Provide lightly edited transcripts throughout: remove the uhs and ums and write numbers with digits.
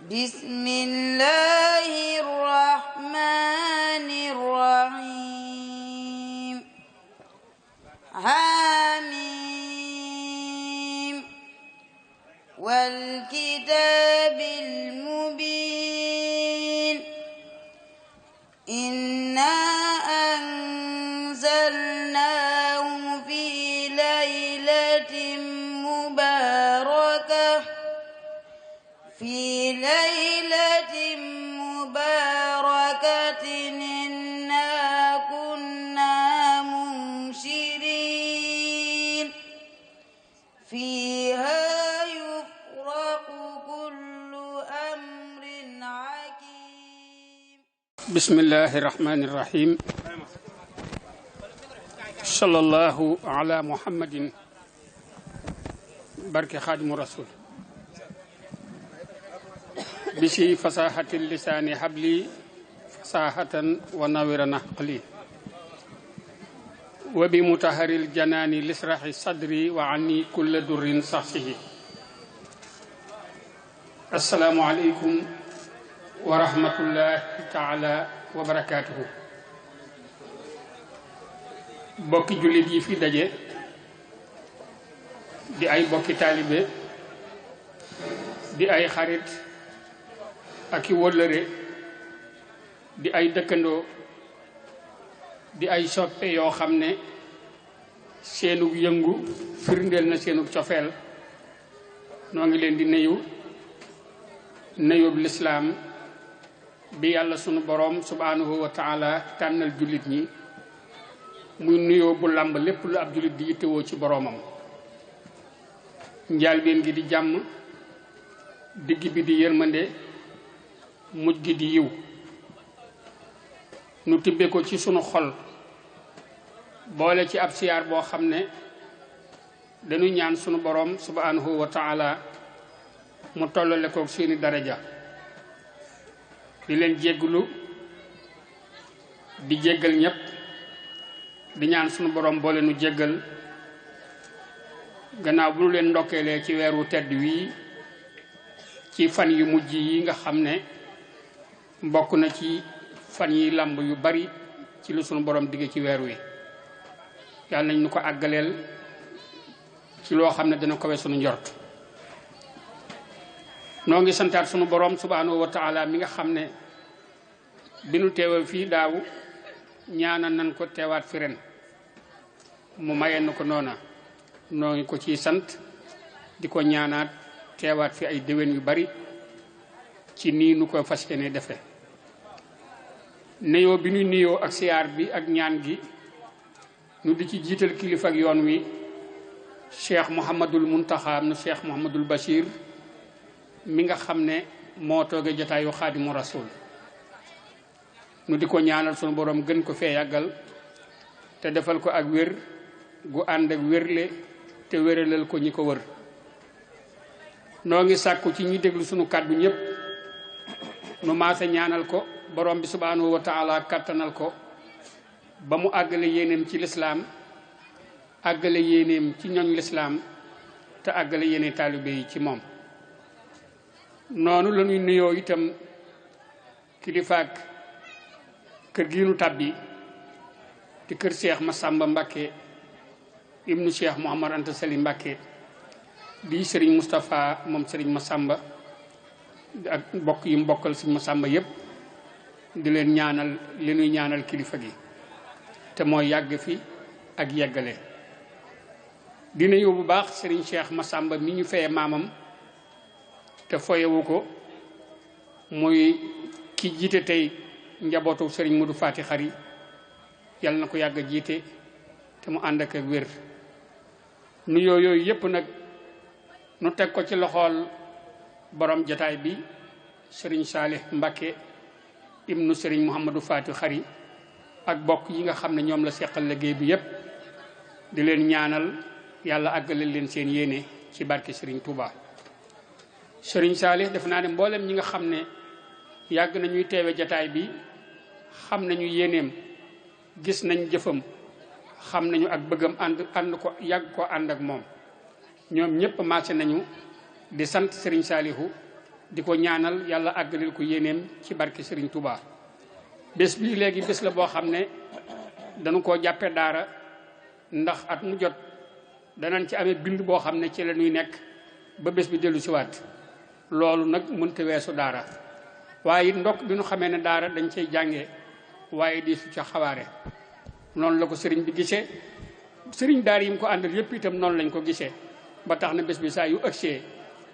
بسم الله الرحمن الرحيم حميم والكتاب المبين إنا أنزلناه في ليلة مباركة إنا كنا منشرين فيها يفرق كل أمر حكيم بسم الله الرحمن الرحيم صلى الله على محمد بركة خادم الرسول بشي فصاحة اللسان حبلي فصاحة ونور نحقلي وبمطهر الجنان لسرح صدري وعني كل در صحصه السلام عليكم ورحمة الله تعالى وبركاته bokki jullit yi fi daje di ay bokki taalibe di ay xarit ak i wëllëre di ay dëkkandoo di ay soppe yoo xam ne seenug yëngu firndeel na seenug cofeel noo ngi leen di nuyub lislaam bi yàlla sunu boroom subhanahu wa taala tànnal jullit ñi muy nuyoo bu làmb lépp lu ab jullit di yittewoo ci boroomam njaalbeen gi di jàmm digg bi di yërmande mujj gi di yiw nu tibbe ko ci sunu xol boole ci ab siyaar boo xam ne dañu ñaan sunu boroom subhanahu wa taala mu tollale kook seeni daraja di leen jégglu di jéggal ñépp di ñaan sunu borom boole nu jéggal gannaaw bu nu leen ndokkeelee ci weeru tedd wii ci fan yu mujj yi nga xam ne bokk na ci fan yi lamb yu bari ci lu sunu borom digge ci weer wi yàlla nañ nu ko àggaleel ci loo xam ne dana kowe sunu njort noo ngi santaat sunu borom subhanahu wa taala mi nga xam ne bi nu teewee fii daaw ñaanal nañ ko teewaat fi ren mu mayee na ko noona noo ngi ko ciy sant di ko ñaanaat teewaat fi ay déwén yu bari ci nii nu ko fas yéene defe nuyoo bi nu nuyoo ak siyaar bi ak ñaan gi nu di ci jiital kilifa ak yoon wi cheikh Mouhamadul Muntaxa nu cheikh Mouhamadul Bachir mi nga xam ne moo tooge jotaayu xaadimu rasul nu di ko ñaanal sunu borom gën ko fee yàggal te defal ko ak wér gu ànd ak wérle te wéralal ko ñi ko wër noo ngi sàkku ci ñi déglu sunu kàddu ñépp nu maase ñaanal ko borom bi subhanahu wa taala kàttanal ko ba mu àggale yéeneem ci lislaam àggale yéeneem ci ñoñ lislaam te àggale yéene taalibe yi ci moom noonu la ñuy nuyoo itam kilifaak kër gi nu tàbbi di kër Cheikh Massamba Mbacké ibnu Cheikh Mouhamad Anta Sali Mbacké di Serigne Moustapha moom Serigne Massamba ak mbokk yi mbokkal Serigne Massamba yépp di leen ñaanal li nuy ñaanal kilifa gi te mooy yàgg fi ak yeggale dina yow bu baax Serigne Cheikh Massamba mi ñu feye maamam te foyewu ko muy ki jiite tey njabootu Serigne Modou Fati Xari yàlla na ko yàgg a jiite te mu ànd ak wér nuyoo yooyu yépp nag nu teg ko ci loxool borom jataay bi Serigne Salih Mbacké ibnu Serigne Mouhamadou Fati Xari ak bokk yi nga xam ne ñoom la seqal liggéey bi yépp di leen ñaanal yàlla àggale leen seen yéene ci barke Serigne Touba Serigne Salih def naa ne mboolem ñi nga xam ne yàgg nañuy teewe jataay bi xam nañu yéeneem gis nañ jëfam xam nañu ak bëggam ànd ko yàgg ko ànd ak moom ñoom ñépp maase nañu di sant Serigne Salihu di ko ñaanal yàlla àggalil ko yéeneem ci barke Serigne Touba. bés bi léegi bés la boo xam ne dañu koo jàppe daara, ndax at mu jot danañ ci amee bind boo xam ne ci la ñuy nekk ba bés bi dellu si waat. loolu nag mënta weesu daara, waaye it ndokk bi ñu xamee ne daara dañ cay jàngee waaye di su ca xawaare. noonu la ko sëriñ bi gisee, sëriñ daara yi mu ko àndal yépp itam noonu lañ ko gisee, ba tax na bés bi saa yu ëgsee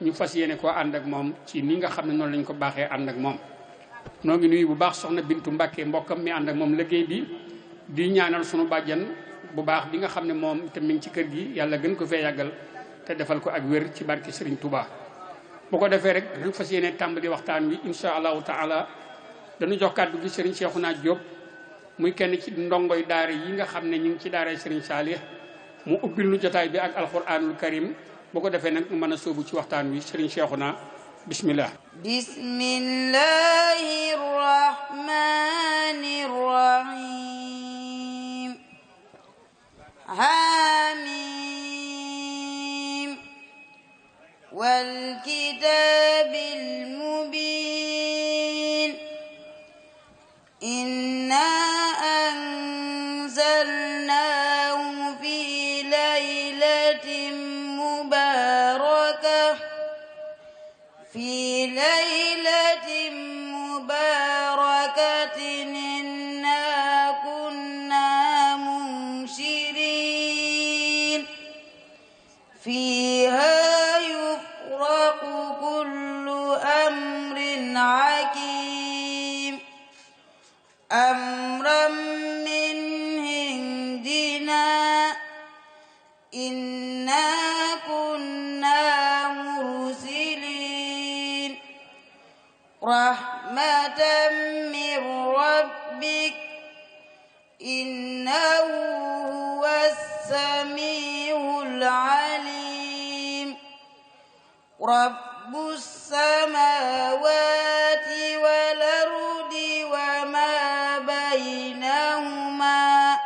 ñu fas yéene koo ànd ak moom ci ni nga xam ne noonu lañ ko baaxee ànd ak moom. noo ngi nuyu bu baax soxna Bintu Mbàkke mbokkam mi ànd ak moom liggéey bi, di ñaanal sunu bàjjan bu baax bi nga xam ne moom itam mi ngi ci kër gi, yàlla gën ko fee yàggal te defal ko ak wér ci barke Serigne Touba. bu ko defee rek dañu fas yéene tàmbali waxtaan wi insha allahu taala. dañu jox kàddu gi Serigne Cheikhouna Diop muy kenn ci ndongoy daara yi nga xam ne ñu ngi ci daara Serigne Saliou, mu ubbil nu jotaay bi ak alquranul karim. bu ko defee nag ñu mën a sóobu ci waxtaan wi Serigne Cheikhouna bismillah. bismillahir rahmanir rahim. Hamim wal kitabil mubin. Inna anzalnahu fi laylatin mubarakah. في ليلة مباركة إنا كنا منشرين فيها يفرق كل أمر حكيم أمرا من عندنا إنا كنا مرسلين رحمة من ربك إنه هو السميع العليم رب السماوات والأرض وما بينهما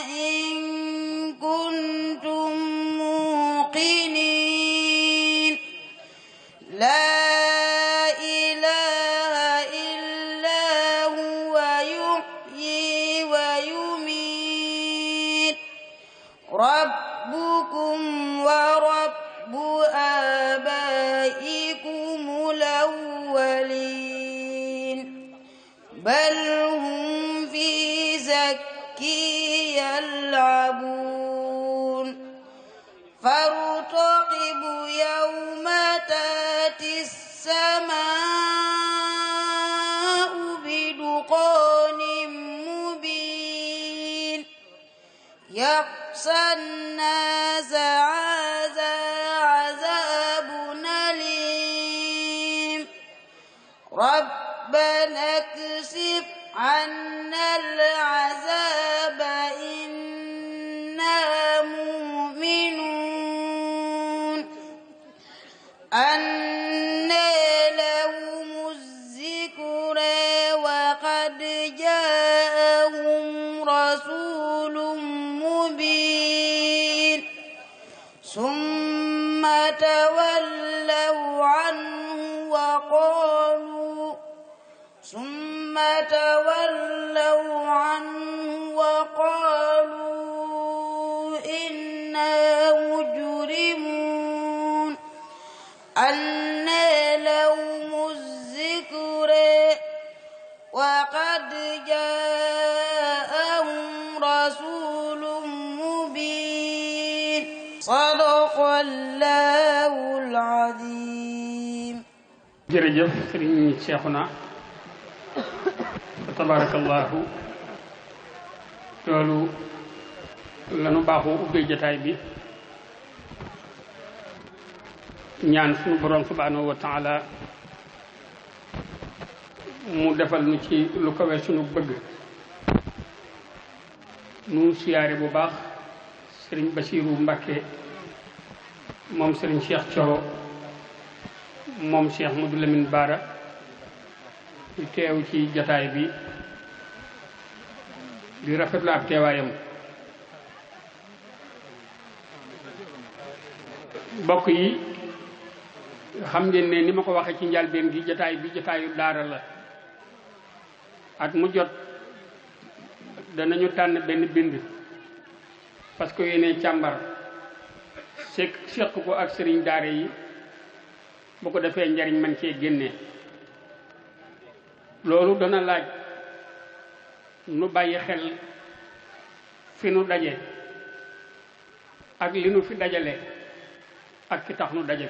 إن كنتم موقنين لا إله إلا هو يحيي ويميت ربكم ورب آبائكم الأولين بل هم في شك يلعبون فارتقب يوم تأتي السماء بدخان مبين يخشى الناس هذا عذاب أليم ربنا اكشف عنا العذاب إنا مؤمنون أنى لهم الذكرى وقد جاءهم رسول مبين ثم تولوا عنه وقالوا إنا مجرمون أنى لهم الذكرى وقد جاءهم رسول مبين صدق الله العظيم. jërëjëf Serigne Cheikhouna tabarakallahu. loolu lanu baaxoo ubbee jotaay bi, ñaan suñu borom subhanahu wa taala mu defal nu ci lu kawe suñu bëgg. nu siyaare bu baax Serigne Bassirou Mbacké moom Serigne Cheikh Thioro moom Cheikh Modou Lamine Bara di teew ci jotaay bi, di rafetlu ab teewaayam. mbokk yi xam ngeen ne ni ma ko waxee ci njalbeen gi jotaay bi jotaayu daara la at mu jot danañu tànn benn bind parce que yéene càmbar seq ko ak sëriñ daara yi bu ko defee njariñ man cee génne loolu dana laaj nu bàyyi xel fi nu daje ak li nu fi dajale ak ki tax nu daje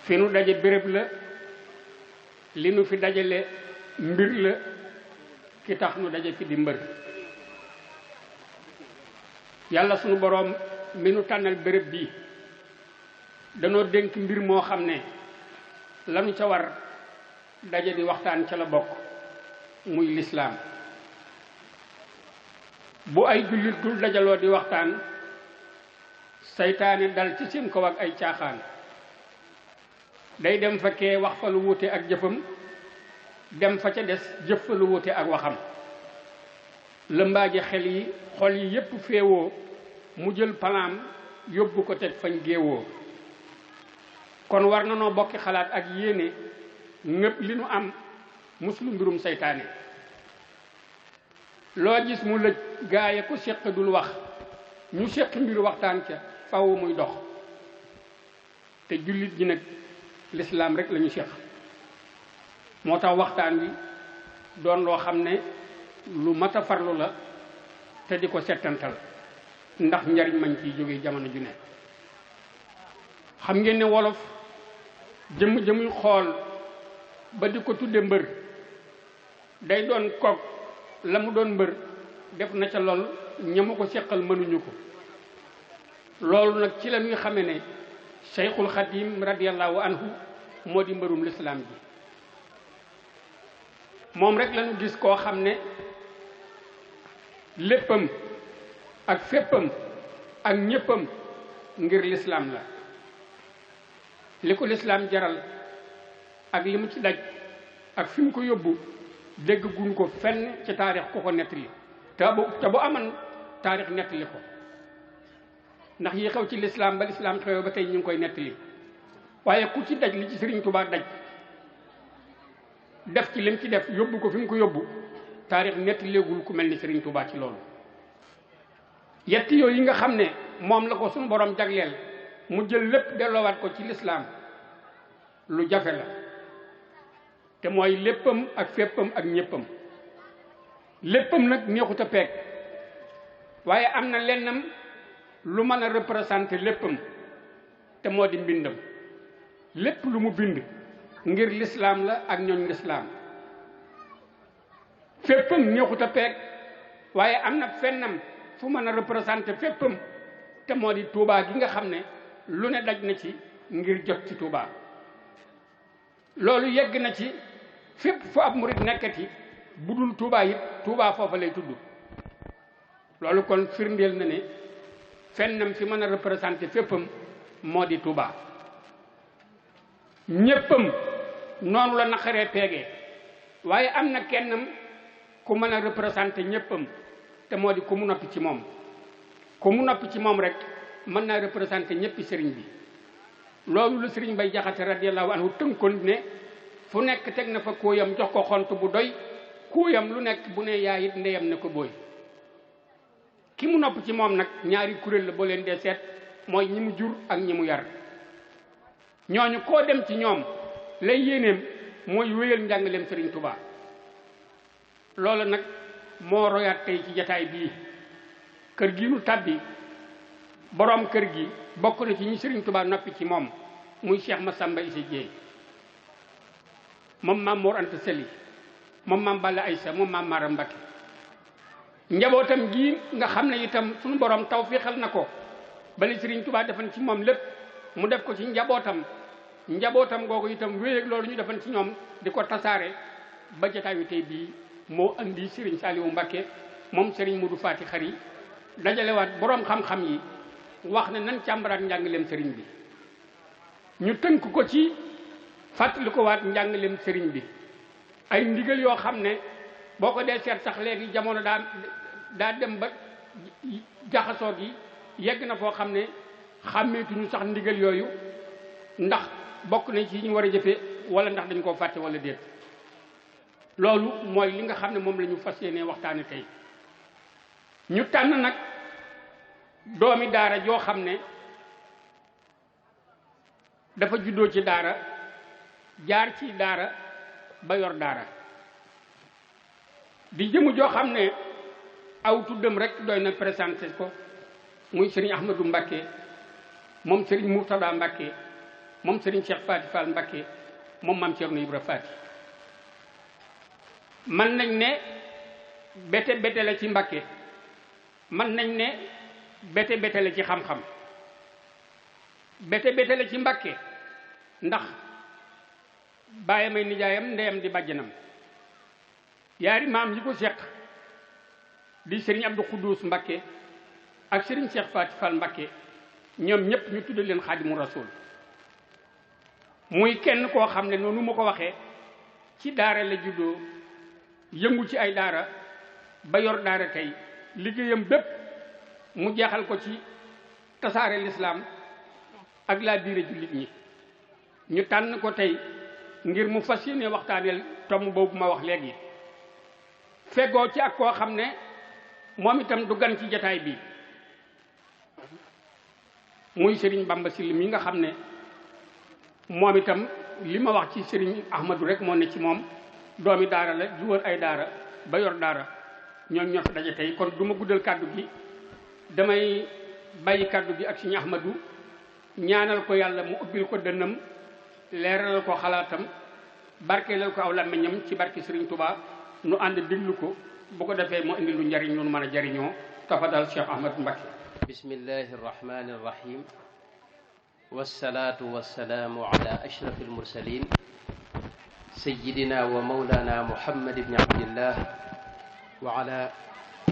fi nu daje béréb la li nu fi dajale mbir la ki tax nu daje fi di mbër yàlla sunu boroom mi nu tànnal béréb bii danoo dénk mbir moo xam ne lanu ca war daje di waxtaan ca la bokk muy lislaam bu ay jullit dul dajaloo di waxtaan saytaane dal ci seen kaw ak ay caaxaan day dem fa kee wax fa lu wuute ak jëfam dem fa ca des jëf fa lu wuute ak waxam lëmbaaji xel yi xol yi yépp féewoo mu jël palaam yóbbu ko teg fañ géewoo kon war na noo bokki xalaat ak yéene ñépp li nu am muslu mbirum saytaane loo gis mu lëj gaaya ku séq dul wax ñu séq mbir waxtaan ca faw muy dox te jullit ji nag lislaam rek lañu séq moo tax waxtaan wi doon loo xam ne lu mat a farlu la te di ko settantal ndax njariñ mañ ciy jóge jamono ju ne xam ngeen ne wolof jëmuy xool ba di ko tudde mbër day doon koog la mu doon mbër def na ca lool ñamu ko seqal mënuñu ko loolu nag ci la ñuy xame ne Cheikhul Khadim radiyallahu anhu moo di mbërum lislaam ji moom rek lañu gis koo xam ne léppam ak féppam ak ñéppam ngir lislaam la li ko lislaam jaral ak li mu ci daj ak fi mu ko yóbbu dégg guñ ko fenn ci taarix ku ko nettali te bu aman taarix nettali ko ndax yi xew ci lislaam ba lislaam xew ba tey ñu ngi koy nettali waaye ku ci daj li ci Sëriñ Tuubaa daj def ci lim ci def yóbbu ko fi mu ko yóbbu taarix nettaleegul ku mel ni Sëriñ Tuubaa ci loolu yetti yooyu yi nga xam ne moom la ko suñu borom jagleel mu jël lépp delloowaat ko ci lislaam lu jafe la te mooy léppam ak féppam ak ñéppam léppam nag neexut a peeg waaye am na lennam lu mën a représenter léppam te moo di mbindam lépp lu mu bind ngir lislaam la ak ñooñ lislaam féppam neexut a peeg waaye am na fennam fu mën a représenter féppam te moo di Tuubaa gi nga xam ne lu ne daj na ci ngir jot ci Tuubaa loolu yegg na ci fépp fu ab murit nekkati bu dul Tuubaa it Tuubaa foofa lay tudd loolu kon firndeel na ne fennam fi mën a représenter féppam moo di Tuubaa ñéppam noonu la naqaree peegee waaye am na kennam ku mën a représenter ñéppam te moo di ku mu noppi ci moom ku mu noppi ci moom rek mën naa représenter ñéppi sëriñ bi loolu la sëriñ Bay Jaxate radiyallahu anhu tënkoon ne fu nekk teg na fa kóoyam jox ko xont bu doy kóoyam lu nekk bu ne yaay it ndeyam ne ko booy ki mu nopp ci moom nag ñaari kuréel la boo leen dee seet mooy ñi mu jur ak ñi mu yar ñooñu koo dem ci ñoom lay yéeneem mooy wéyal njàngaleem Sëriñ Tuubaa loolu nag moo royaat tey ci jataay bii kër gi nu tàbbi boroom kër gi bokk na ci ñi Sëriñ Tuubaa noppi ci moom muy Cheikh Massamba Issa Dieye moom maam Mor Anta Sali moom maam Balla Aysa moom maam Mara Mbakke njabootam gi nga xam ne itam suñu borom tawfiixal na ko bali Sëriñ Tuubaa defan ci moom lépp mu def ko ci njabootam googu itam wéy ak loolu ñu defan ci ñoom di ko tasaare ba jotaayu tey bii moo andi Sëriñ Saaliwu Mbakke moom Sëriñ Mudu Faati Xari dajalewaat boroom xam-xam yi wax ne nan càmbaraat njàngaleem sëriñ bi ñu tënk ko ci fàttali ko waat njàngaleem sëriñ bi ay ndigal yoo xam ne boo ko dee seet sax léegi jamono daa dem ba jaxasoo gi yegg na foo xam ne xàmmeetuñu sax ndigal yooyu ndax bokk nañ ci ñu war a jëfe wala ndax dañ koo fàtte wala déet. loolu mooy li nga xam ne moom la ñu fas yéene waxtaane tey. ñu tànn nag doomi daara joo xam ne dafa juddoo ci daara jaar ci daara ba yor daara di jëmu joo xam ne aw tuddam rek doy na présenté ko muy Serigne Ahmadou Mbacké moom Serigne Mourtada Mbacké moom Serigne Cheikh Faty Fall Mbacké moom Mame Thierno Ibra Faty. man nañ ne bete bete la ci Mbacké, man nañ ne bete bete la ci xam-xam, bete bete la ci Mbacké ndax baayam ay nijaayam ndeyam di bàjjanam. yaari maam yi ko seq di Serigne Abdou Khoudous Mbacké ak Serigne Cheikh Faty Fall Mbacké ñoom ñëpp ñu tudde leen Xaadimu Rasuul. muy kenn koo xam ne noonu ma ko waxee ci daara la juddoo, yëngu ci ay daara ba yor daara tey. liggéeyam bépp mu jeexal ko ci tasaare lislaam ak laa biire jullit ñi. ñu tànn ko tey ngir mu fas yéene waxtaaneel tomb boobu ma wax léegi. feggoo ci ak koo xam ne moom itam du gan ci jataay bi muy Serigne Bamba Syll mi nga xam ne moom itam li ma wax ci Serigne Ahmadou rek moo ne ci moom. doomi daara la ju wër ay daara ba yor daara ñoom ñoo fi daje tey. kon du ma guddal kàddu gi, damay bàyyi kàddu gi ak Serigne Ahmadou ñaanal ko yàlla mu ubbil ko dënnam, leeralal ko xalaatam, barkeelal ko aw làmmiñam ci barke Serigne Touba. nu ànd diglu ko bu ko defee mu indi lu njariñ lu nu mën a jariñoo. tafadal Cheikh Ahmadou Mbacké. bismillahi arrahmani arrahim wassalatu wassalaamu ala ashrafil mursalin sayyidina wa mawlana muhammad ibn abdillah wa ala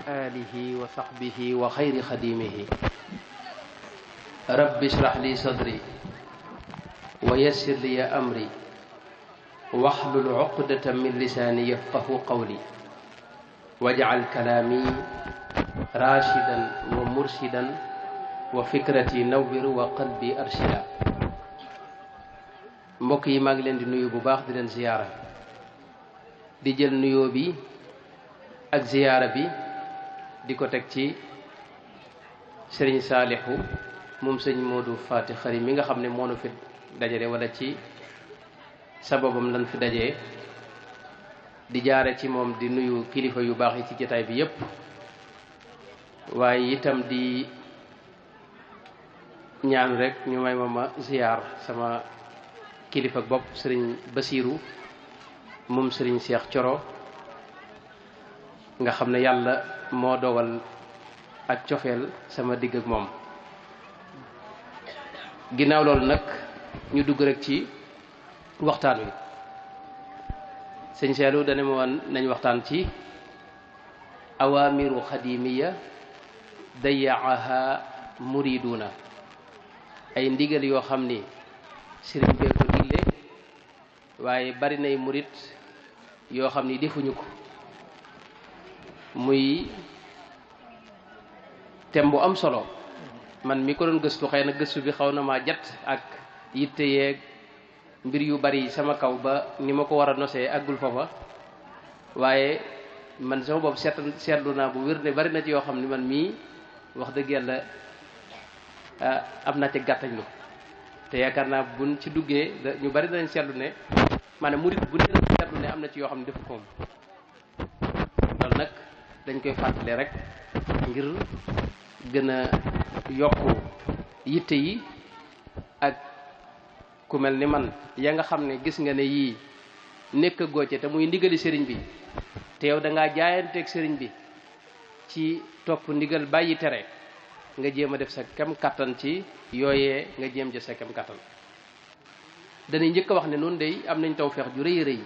alihi wa sahbihi wa khayri khadimihi. rabbi ishrah li sadri wa yassir li amri wahlul uqdatan min lisani yafqahu qawli waj'al kalami rashidan wa murshidan wa fikrati nawwir wa qalbi arshida. mbokk yi maa ngi leen di nuyu bu baax di leen ziyaara, di jël nuyoo bi ak ziyaara bi di ko teg ci Serigne Saalihu moom sëñ Modou Faty Khary mi nga xam ne moo nu fi dajale wala ci sababam lan fi dajee, di jaare ci moom di nuyu kilifa yu baax yi ci jotaay bi yépp, waaye itam di ñaan rek ñu may ma ziyaar sama kilifa bopp Serigne Basiiru moom Serigne Cheikh Coro nga xam ne yàlla moo dogal ak cofeel sama digg ak moom. ginnaaw loolu nag ñu dugg rek ci waxtaan wi. sëñ Seelu dane ma woon nañ waxtaan ci awaamiru xadimiya dayaaha muriduna, ay ndigal yoo xam ni sëriñ bee ko digle waaye bari nay murit yoo xam ni defuñu ko. muy thème bu am solo, man mi ko doon gëstu xëy na gëstu bi xaw na maa jat ak yitte yeeg mbir yu bari sama kaw ba ni ma ko war a nosee àggul foofa, waaye man sama bopp seetlu naa bu wér ne bari na ci yoo xam ne man mii wax dëgg yàlla am naa ci gàttañlu. te yaakaar naa buñ ci duggee ñu bari danañ seetlu ne maanaam murit bu ne seetlu ne am na ci yoo xam ne defu ko moom. loolu nag dañ koy fàttale rek ngir gën a yokku yitte yi ak ku mel ni man ya nga xam ne gis nga ne yii nekk góoce te muy ndigali sëriñ bi, te yow da ngaa jaayanteeg sëriñ bi ci topp ndigal bàyyi tere, nga jéem a def sa kem kattan ci yooyee, nga jéem jëf sa kem kattan. dañuy njëkk a wax ne noonu day am nañ tawfeex ju rëy rëy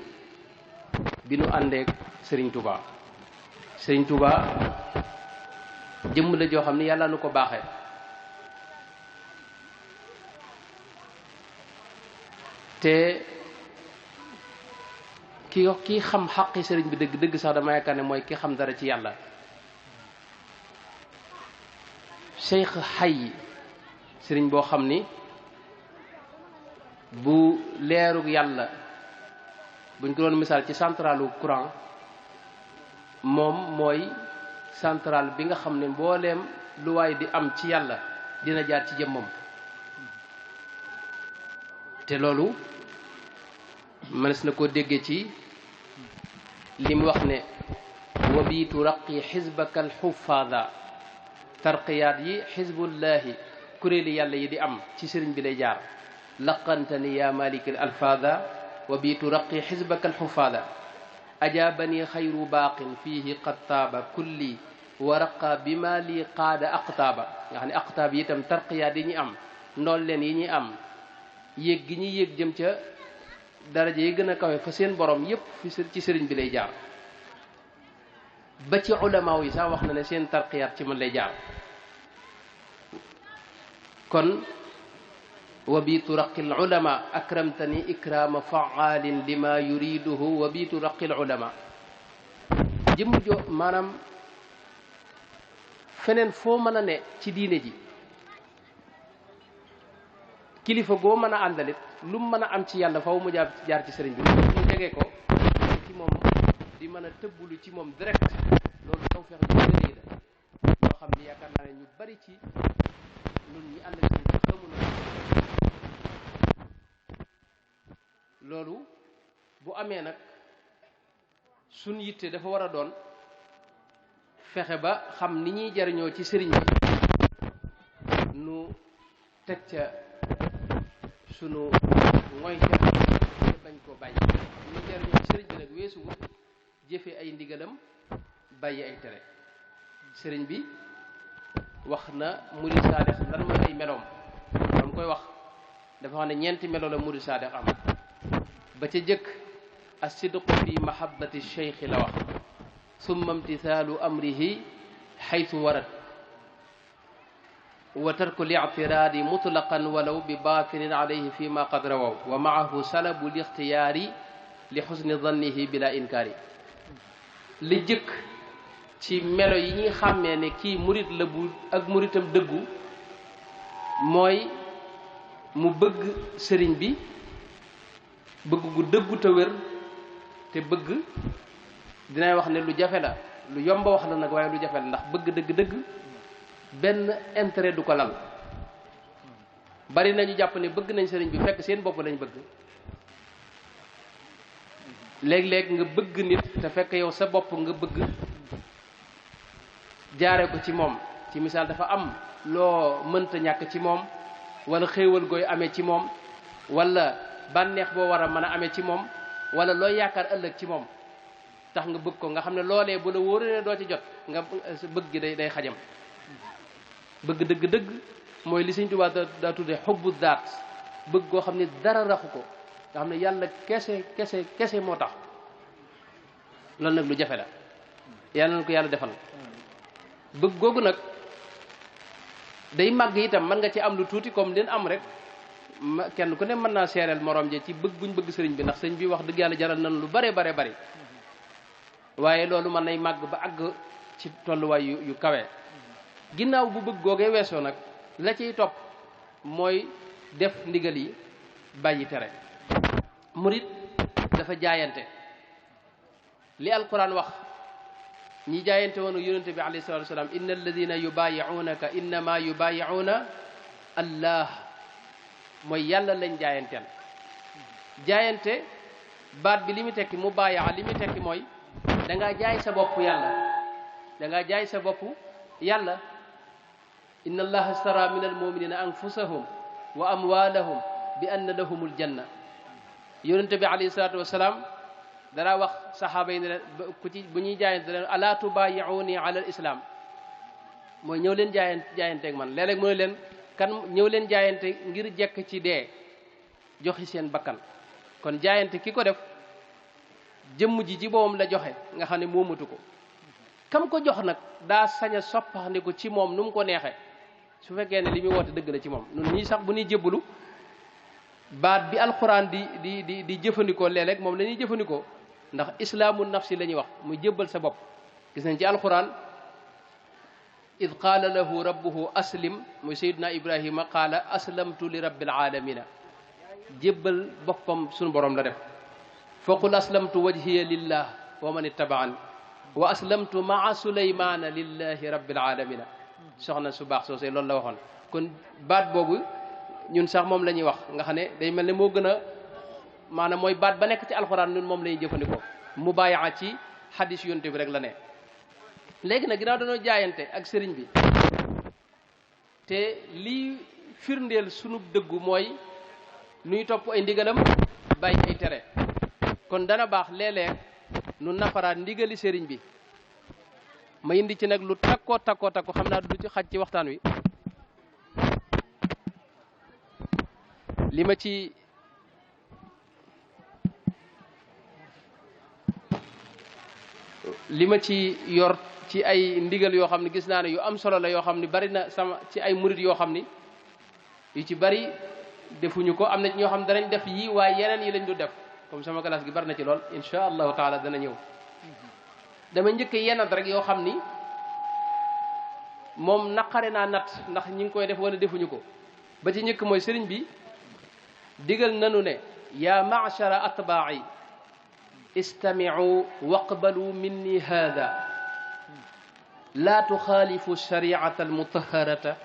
bi nu àndeek sëriñ Touba. sëriñ Touba jëmm la joo xam ne yàlla nu ko baaxee. te kii xam xaqi sëriñ bi dëgg dëgg sax dama yaakaar ne mooy ki xam dara ci yàlla. Cheikh Xay sëriñ boo xam ni bu leerug yàlla buñ ko doon misaal ci centralu courant moom mooy central bi nga xam ne mbooleem lu waay di am ci yàlla dina jaar ci jëmmam te loolu mënees na koo déggee ci li mu wax ne wa bi turaqi xisbaka alxufaada tarqiyaat yi xisbullahi kuréeli yàlla yi di am ci sëriñ bi lay jaar laqantani ya malik al alfaada wa bi turaqi xisbaka alxufaada ajaabani xayru baaqin fiihi qad taaba kulli wa raqa bi ma li qaada aqtaaba nga xam ne aqtaab yi itam tarqiyaat yi ñuy am ndool leen yi ñuy am yéeg gi ñuy yéeg jëm ca daraja yi gën a kawe fa seen borom yépp ci sëriñ bi lay jaar ba ci ulamaaw yi sax wax na ne seen tarqiyaat ci man lay jaar kon wa bi turaqi al ulama akramtani ikrama faalin lima yuriduhu wa bi turaqi al ulama jëmm jo maanaam feneen foo mën a ne ci diine ji kilifa goo mën a àndalit lu mu mën a am ci yàlla faw mu jaar ci sëriñ bi ñu jege ko ci moom di mën a tëbbulu ci moom direct loolu taw feex ju rëy la loo xam ni yaakaar naa ne ñu bari ci ñun ñi ànd ak sëriñ bi xamul loolu bu amee nag suñ yitte dafa war a doon fexe ba xam ni ñuy jariñoo ci sëriñ bi nu teg ca sunu mooy ca bañ koo bàyyi ñu jariñoo ci sëriñ bi nag weesuwul jëfe ay ndigalam bàyyi ay tere sëriñ bi wax na murid saadex lan mooy ay meloom dam koy wax dafa wax ne ñeenti melo la murid saadex am ba ca jëkk as-sidqu fi mahabbati cheikhi la wax summa imtithaalu amrihi xaytu warat wa tarku li'tiraadi mutlaqan walaw bi baatinin alayhi fi ma qad rawaw wa maahu salabu lixtiyaari li xusni dannihi bila inkaari li jëkk ci melo yi ñuy xàmmee ne kii murit la bu ak muritam dëggu mooy mu bëgg sëriñ bi bëgg gu dëggu te wér te bëgg dinay wax ne lu jafe la lu yomba wax la nag waaye lu jafe la ndax bëgg dëgg-dëgg benn intérêt du ko lal bari nañu jàpp ne bëgg nañ sëriñ bi fekk seen bopp lañ bëgg léeg-léeg nga bëgg nit te fekk yow sa bopp nga bëgg jaare ko ci moom ci misaal dafa am loo mënta ñàkk ci moom wala xéewal gooy amee ci moom wala bànneex boo war a mën a amee ci moom wala looy yaakaar ëllëg ci moom tax nga bëgg ko nga xam ne loolee bu la wóoree ne doo ci jot nga bëgg gi day xajam bëgg dëgg-dëgg mooy li Sëñ Tuubaa daa tuddee xubbu daat bëgg koo xam ne dara raxu ko nga xam ne yàlla kese moo tax loolu nag lu jafe la yàlla na ko yàlla defal bëgg googu nag day màgg itam mën nga ci am lu tuuti comme leen am rek kenn ku ne mën naa seereel morom je ci bëgg guñ bëgg sëriñ bi ndax sëriñ bi wax dëgg yàlla jaral nañ lu bare bari waaye loolu mën nay màgg ba àgg ci tolluwaay yu kawe ginnaaw bu bëgg googee weesoo nag la ciy topp mooy def ndigal yi bàyyi tere murit dafa jaayante li alquran wax ñi jaayante woon ak yonente bi alayhi salatu wasalaam inna alladina yubayi'unaka innama yubayi'una allah mooy yàlla lañ jaayanteel jaayante baat bi li mu tekki mu bàyyaa li mu tekki mooy dangaa jaay sa bopp yàlla inna allaha astara min almuminina anfusahum wa amwalahum bi anna lahumul janna yonente bi alayhi salatu wasalaam dara wax saxaaba yi ne leen ku ci bu ñuy jaayante leen ala tubayi'uni ala al islam mooy ñëw leen jaayanteeg man léeg-léeg mu ne leen kan ñëw leen jaayante ngir jekk ci dee joxe seen bakkan kon jaayante ki ko def jëmm ji ci boppam la joxe nga xam ne moomatu ko kam ko jox nag daa sañ a soppaxndiku ci moom nu mu ko neexee su fekkee ne li muy woote dëgg la ci moom nun ñii sax bu ñuy jébbalu baat bi alxuraan di jëfandikoo léeg-léeg moom la ñuy jëfandikoo ndax islaamu nafsi la ñuy wax muy jébbal sa bopp gis nañ ci alxuraan id qaala lahu rabbuhu aslim muy sayyiduna ibrahima qaala aslamtu li rabbil alamina jébbal boppam sunu borom la def faqul aslamtu wajhiya lillah wa man ittaba'an wa aslamtu maa sulaymana lillahi rabbil alamina soxna su baax soosé loolu la waxoon kon baat boobu ñun sax moom la ñuy wax nga xam ne day mel ne moo gën a maanaam mooy baat ba nekk ci alxuraan ñun moom la ñuy jëfandikoo mubayaa ci xadis yonte bi rek la ne léegi nag ginnaaw dañoo jaayante ak sëriñ bi te lii firndeel sunu dëggu mooy nuy topp ay ndigalam bàyyi ay tere kon dana baax léeg-léeg nu nafaraat ndigali sëriñ bi ma indi ci nag lu takkoo xam naa du ci xaj ci waxtaan wi li ma ci yor ci ay ndigal yoo xam ne gis naa ne yu am solo la yoo xam ne bari na sama ci ay murit yoo xam ni yu ci bari defuñu ko am na ñoo xam ne danañ def yii waaye yeneen yi lañ du def comme sama classe gi bari na ci lool insha allahu taala dana ñëw dama njëkk yenat rek yoo xam ni moom naqare naa nat ndax ñi ngi koy def wala defuñu ko ba ci njëkk mooy sëriñ bi digal nanu ne ya ma'shara atbaa'i istami'u waqbalu minni hada la tuxaalifu shari'ata almutahharata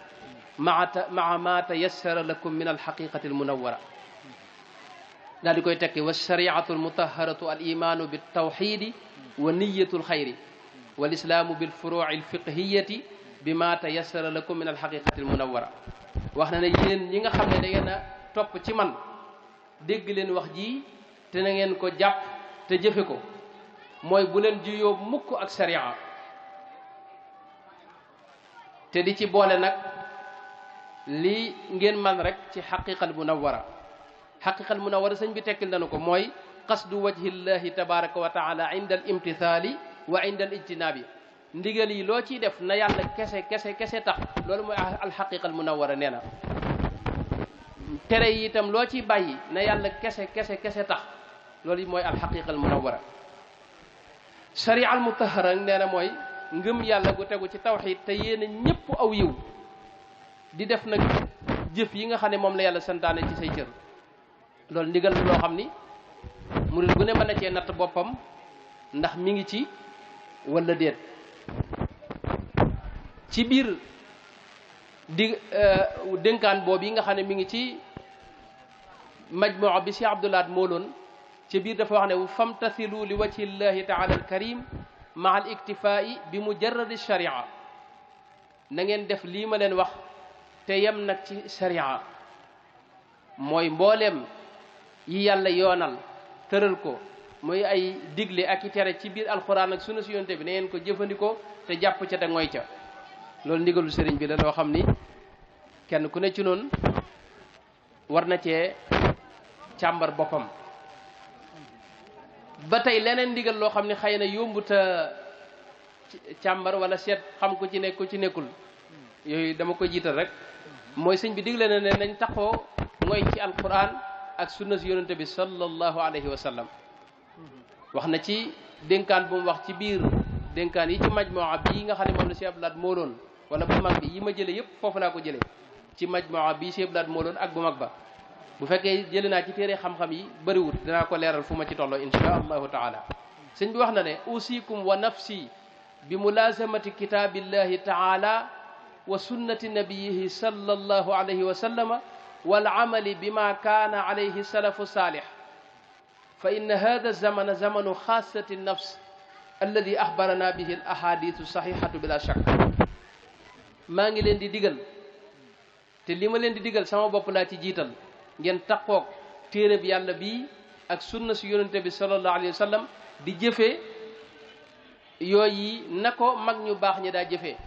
maa ma tayassara lakum min alxaqiqati almunawwara daal di koy tekki wa shari'atu almutahharatu alimanu biltawxidi wa niyatu alxayri walislaamu bilfuruci alfiqhiyati bima tayassara lakum min alxaqiqati almunawwara wax na ne yéen ñi nga xam ne da ngeen a topp ci man dégg leen wax ji te na ngeen ko jàpp te jëfe ko mooy bu leen juyoo mukk ak sharia te di ci boole nag lii ngeen man rek ci xaqiqal munawwara xaqiqal munawwara sëñ bi tekkil nañu ko mooy qasdu wajhillahi tabaraka wa taala inda al imtithali wa inda al ijtinabi ndigal yi loo ciy def na yàlla kese tax loolu mooy alxaqiqal munawwara nee na tere yi itam loo ciy bàyyi na yàlla kese tax loolu mooy alxaqiqal munawwara sharia al mutahhara nee na mooy ngëm yàlla gu tegu ci tawxid te yéena ñépp aw yiw di def nag jëf yi nga xam ne moom la yàlla santaane ci say cër loolu ndigal loo xam ni murid bu ne mën na cee natt boppam ndax mi ngi ci wala déet ci biir di dénkaan boobu yi nga xam ne mi ngi ci majmua bi si abdoulaat mooloon ci biir dafa wax ne famtathilu li wajhi llahi taala alkarim maa al iktifaa'i bi mujarradi sharia na ngeen def lii ma leen wax te yem nag ci sharia mooy mbooleem yi yàlla yoonal tëral ko muy ay digle ak i tere ci biir alxuraan ak sunna si yonte bi na ngeen ko jëfandikoo te jàpp ca te ngoy ca loolu ndigalu sëriñ bi la loo xam ni kenn ku ne ci noonu war na cee càmbar boppam ba tey leneen ndigal loo xam ne xëy na yombuta càmbar wala seet xam ku ci nekk ku ci nekkul yooyu dama koy jiital rek mooy sëñ bi digle na ne nañ taxoo ngoy ci alquran ak sunna si yonente bi sallallahu alayhi wa sallam wax na ci dénkaan bu mu wax ci biir dénkaan yi ci majmua bii nga xam ne moom la Cheikh Abdoulaye mooloon wala bu mag bi yi ma jële yëpp foofu laa ko jële ci majmua bii Cheikh Abdoulaye mooloon ak bu mag ba bu fekkee jële naa ci téere xam-xam yi bëriwut dinaa ko leeral fu ma ci tolloo insha allahu taala sëñ bi wax na ne usikum wa nafsi bi mulazamati kitabillahi taala wa sunnati nabiyihi sallallahu alayhi wa sallama wal amali bima kaana alayhi salafu salih fa inna hada zamana zamanu xaasati nafs alladi axbarana bihi al ahadithu sahihatu bila shak maa ngi leen di digal te li ma leen di digal sama bopp laa ci jiital ngeen taqoog téere bi yàlla bii ak sunna si yonente bi sallallahu alayhi wa sallam di jëfee yooyu na ko mag ñu baax ñi daa jëfee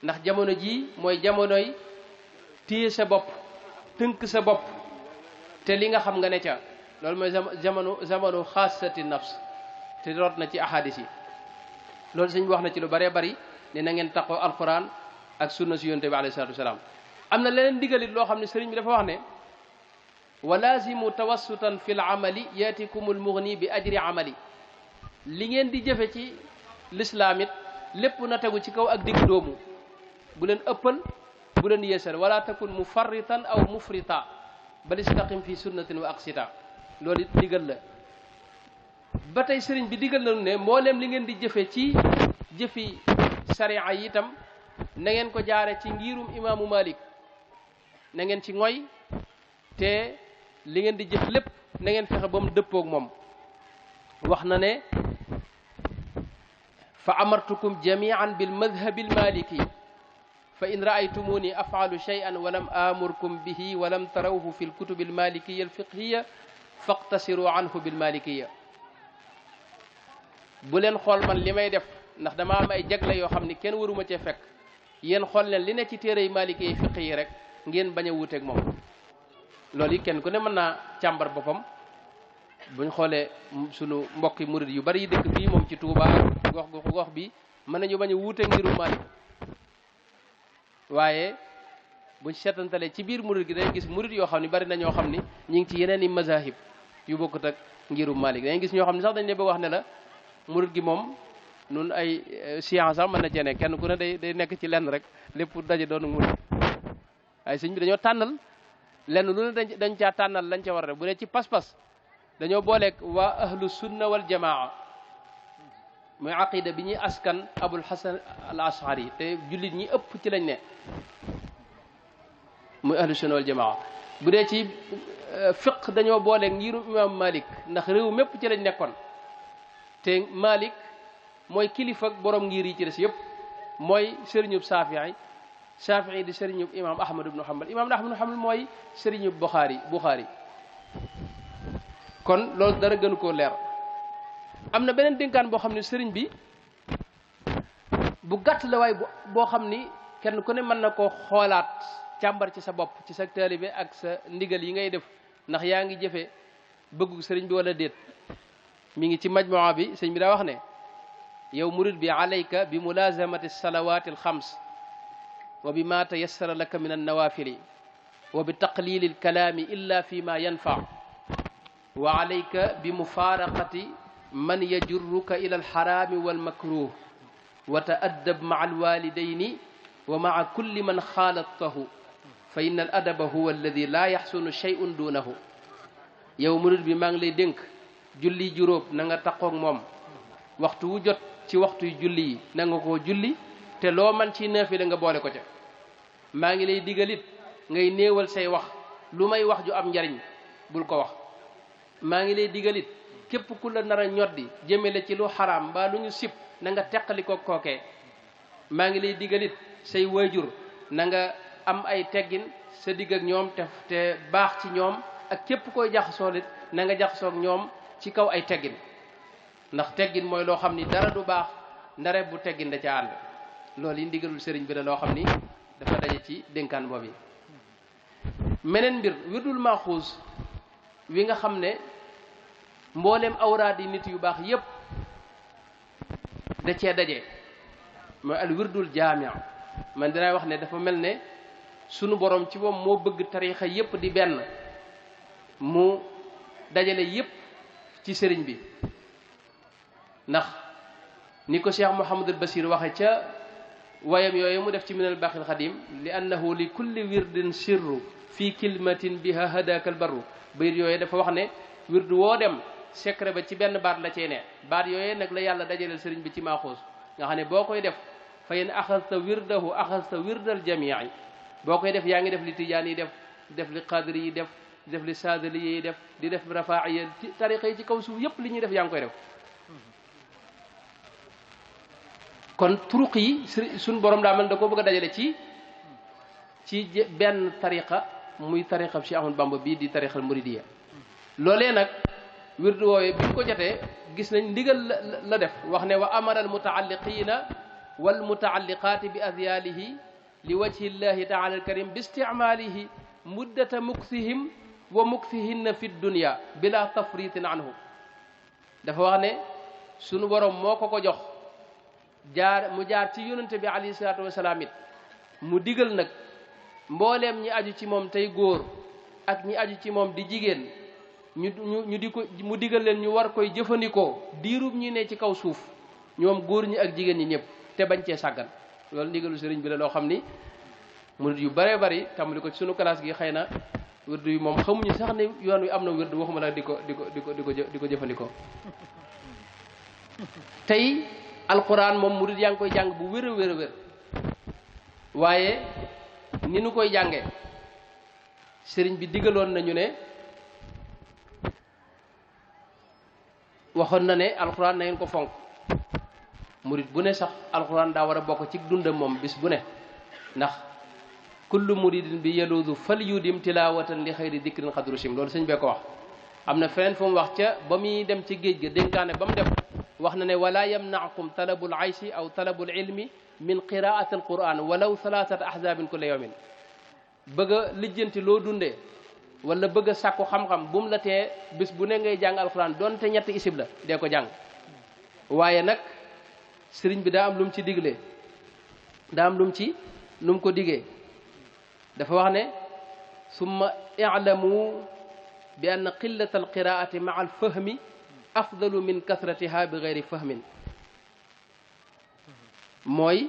ndax jamono ji mooy jamonoy téye sa bopp tënk sa bopp te li nga xam nga ne ca loolu mooy zamanu xaasati nafs te root na ci ahadis yi loolu sëñ bi wax na ci lu bëree bëri ne na ngeen taqoo alquran ak sunna si yonente bi alayhi salatu wasalaam am na leneen digalit loo xam ne sëriñ bi dafa wax ne wa lazimu tawassutan fi l amali yaatikum al mughni bi ajri amali li ngeen di jëfe ci lislaam it lépp na tegu ci kaw ak digg doomu bu leen ëppal bu leen yeesal wala takun mufarritan aw mufrita bal istaqim fi sunnatin wa aqsita loolu it digal la ba tey sëriñ bi digal nañu ne mbooleem li ngeen di jëfe ci jëfi sariya yi itam na ngeen ko jaare ci ngirum imaamu Malik na ngeen ci ngoy te li ngeen di jëf lépp na ngeen fexe ba mu dëppoog moom wax na ne fa amartukum jamian bil madhabi al maliki fa in raaytumuni afaalu shay'an wa lam amurkum bihi wa lam tarawhu fi lkutubi al malikiya al fiqhiya faqtasiru anhu bil malikiya bu leen xool man li may def ndax dama am ay jagle yoo xam ni kenn waruma cee fekk yéen xool leen li ne ci téere yi malikiya fiqh yi rek ngeen bañ a wuuteeg moom loolu yi kenn ku ne mën naa càmbar boppam buñ xoolee sunu mbokki murid yu bari yi dëkk fii moom ci Touba gox bi mën nañu bañ a wuuteeg ngirum Malik waaye buñ seetantalee ci biir murid gi dañuy gis murid yoo xam ne bari na ñoo xam ni ñu ngi ci yeneen i mazahib yu bokkut ak ngirum Malik dañuy gis ñoo xam ne sax dañ ne bëgg wax ne la murid gi moom nun ay science sax mën na cee ne kenn ku ne day nekk ci lenn rek lépp daje doonu murid waaye sëñ bi dañoo tànnal lenn lu ne dañ caa tànnal lañ ca war a def bu dee ci pas-pas dañoo booleeg waa ahlu sunna wal jamaa muy aqida bi ñuy askan abul hasan al ashari te jullit ñi ëpp ci lañ ne muy ahlu sunna wal jamaa bu dee ci fiq dañoo booleeg ngiru imam Malik ndax réew mépp ci lañ nekkoon te Malik mooy kilifa borom ngir yi ci des yëpp mooy sëriñub Shafii di sëriñub imam Ahmad ibnu Hanbal imam Ahmad ibnu Hanbal mooy sëriñub Bukhari kon loolu dara gënu koo leer am na beneen dénkaan boo xam ne sëriñ bi bu gàtt la waaye boo xam ni kenn ku ne mën na koo xoolaat càmbar ci sa bopp ci sa taalibe ak sa ndigal yi ngay def ndax yaa ngi jëfe bëggu sëriñ bi wala déet mi ngi ci majmuwa bi sëriñ bi daa wax ne yow murid bi alayka bi mulazamati salawati alxams wa bi ma tayassara laka min annawafili wa bi taqlili alkalaami illa fi ma yanfa wa alayka bi mufaraqati man yajurruka ila alxaraami walmakruh wa ta'addab maa alwalidayni wa maa kulli man xaaladtahu fa inna al adaba huwa alladi laa yaxsunu shay'un duunahu yow murid bi maa ngi lay dénk julli juróom na nga taqoog moom waxtu wu jot ci waxtu julli yi na nga koo julli te loo man ci naafila nga boole ko ca maa ngi lay digalit ngay néewal say wax lu may wax ju am njariñ bul ko wax maa ngi lay digalit képp ku la nar a ñoddi jëmele ci lu xaraam mbaa lu ñu sib na nga teqali ko kookee maa ngi lay digalit say waajur na nga am ay teggin sa digg ak ñoom te baax ci ñoom ak képp koy jaxasoolit na nga jaxasoog ñoom ci kaw ay teggin ndax teggin mooy loo xam ni dara du baax ndare bu teggin da ca ànd loolu yi ndigalul sëriñ bi la loo xam ni dafa daje ci dénkaan boobu meneen mbir wirdul maaxuus wi nga xam ne mbooleem awraad yi nit yu baax yépp da cee daje mooy al wirdul jaami man dinaa wax ne dafa mel ne sunu borom ci moom moo bëgg tariixa yépp di benn mu dajale yépp ci sëriñ bi ndax ni ko Cheikh Mouhamadul Basir waxe ca wayam yooyu mu def ci minal baaxil xadim li annahu li kulli wirdin sirru fii kilmatin biha hadaka al barru bayit yooyu dafa wax ne wirdu woo dem secret ba ci benn baat la cee ne baat yooyu nag la yàlla dajaleel sëriñ bi ci maaxuus nga xam ne boo koy def fa in axasta wirdahu axasta wirdal jamii boo koy def yaa ngi def li tijaan yi def li qadri yi def li saadali yi di def rafaa'iya ci tariqa yi ci kaw suuf yépp li ñuy def yaa ngi koy def kon turuq yi suñ borom daa mel da ko bëgg a dajale ci benn tariqa muy tariqa Cheikh Ahmadou Bamba bii di tariqal muridiyya loolee nag wirdu woowe bi ñu ko jotee gis nañ ndigal la def wax ne wa amara al mutaalliqina wal mutaalliqaati bi adyalihi li wajhi llahi taala al karim bi isticmaalihi muddata muksihim wa muksihinna fi dunya bila tafritin anhu dafa wax ne sunu borom moo ko jox mu jaar ci yonente bi alayhi salaatu wasalaam it mu digal nag mbooleem ñi aju ci moom tey góor ak ñi aju ci moom di jigéen ñu di ko mu digal leen ñu war koy jëfandikoo diirub ñi ne ci kaw suuf ñoom góor ñi ak jigéen ñi ñëpp te bañ cee sàggan loolu ndigalu sëriñ bi la loo xam ni murid yu bëree bëri tàmbali ko ci sunu classe gi xëy na wërdu yi moom xamuñu sax ne yoon wi am na wërdu waxuma la di ko jëfandikoo tey alquran moom murid yaa ngi koy jàng bu wér a wér a wér waaye ni nu koy jànge sëriñ bi digaloon nañu ne waxoon na ne alquran na ngeen ko fonk murid bu ne sax alquran daa war a bokk ci dundam moom bis bu ne ndax kullu muridin bi yaluudu fal yudim tilawatan li xayri dikrin xadrusim loolu sëñ bee ko wax am na feneen fu mu wax ca ba muy dem ci géej ga dénkaane ba mu dem wax na ne wala yamnaakum talabul aysi aw talabul ilmi min qiraati alquran walaw thalathata ahzabin kulla yawmin bëgg a lijjanti loo dundee wala bëgg a sàkku xam-xam bu mu la tee bis bu ne ngay jàng alquran doonte ñetti isib la dee ko jàng waaye nag sëriñ bi daa am lu mu ci digle daa am lu mu ko digee dafa wax ne summa i'lamu bi anna qillata alqiraati maa alfahmi afdalu min kasratiha bi gayri fahmin mooy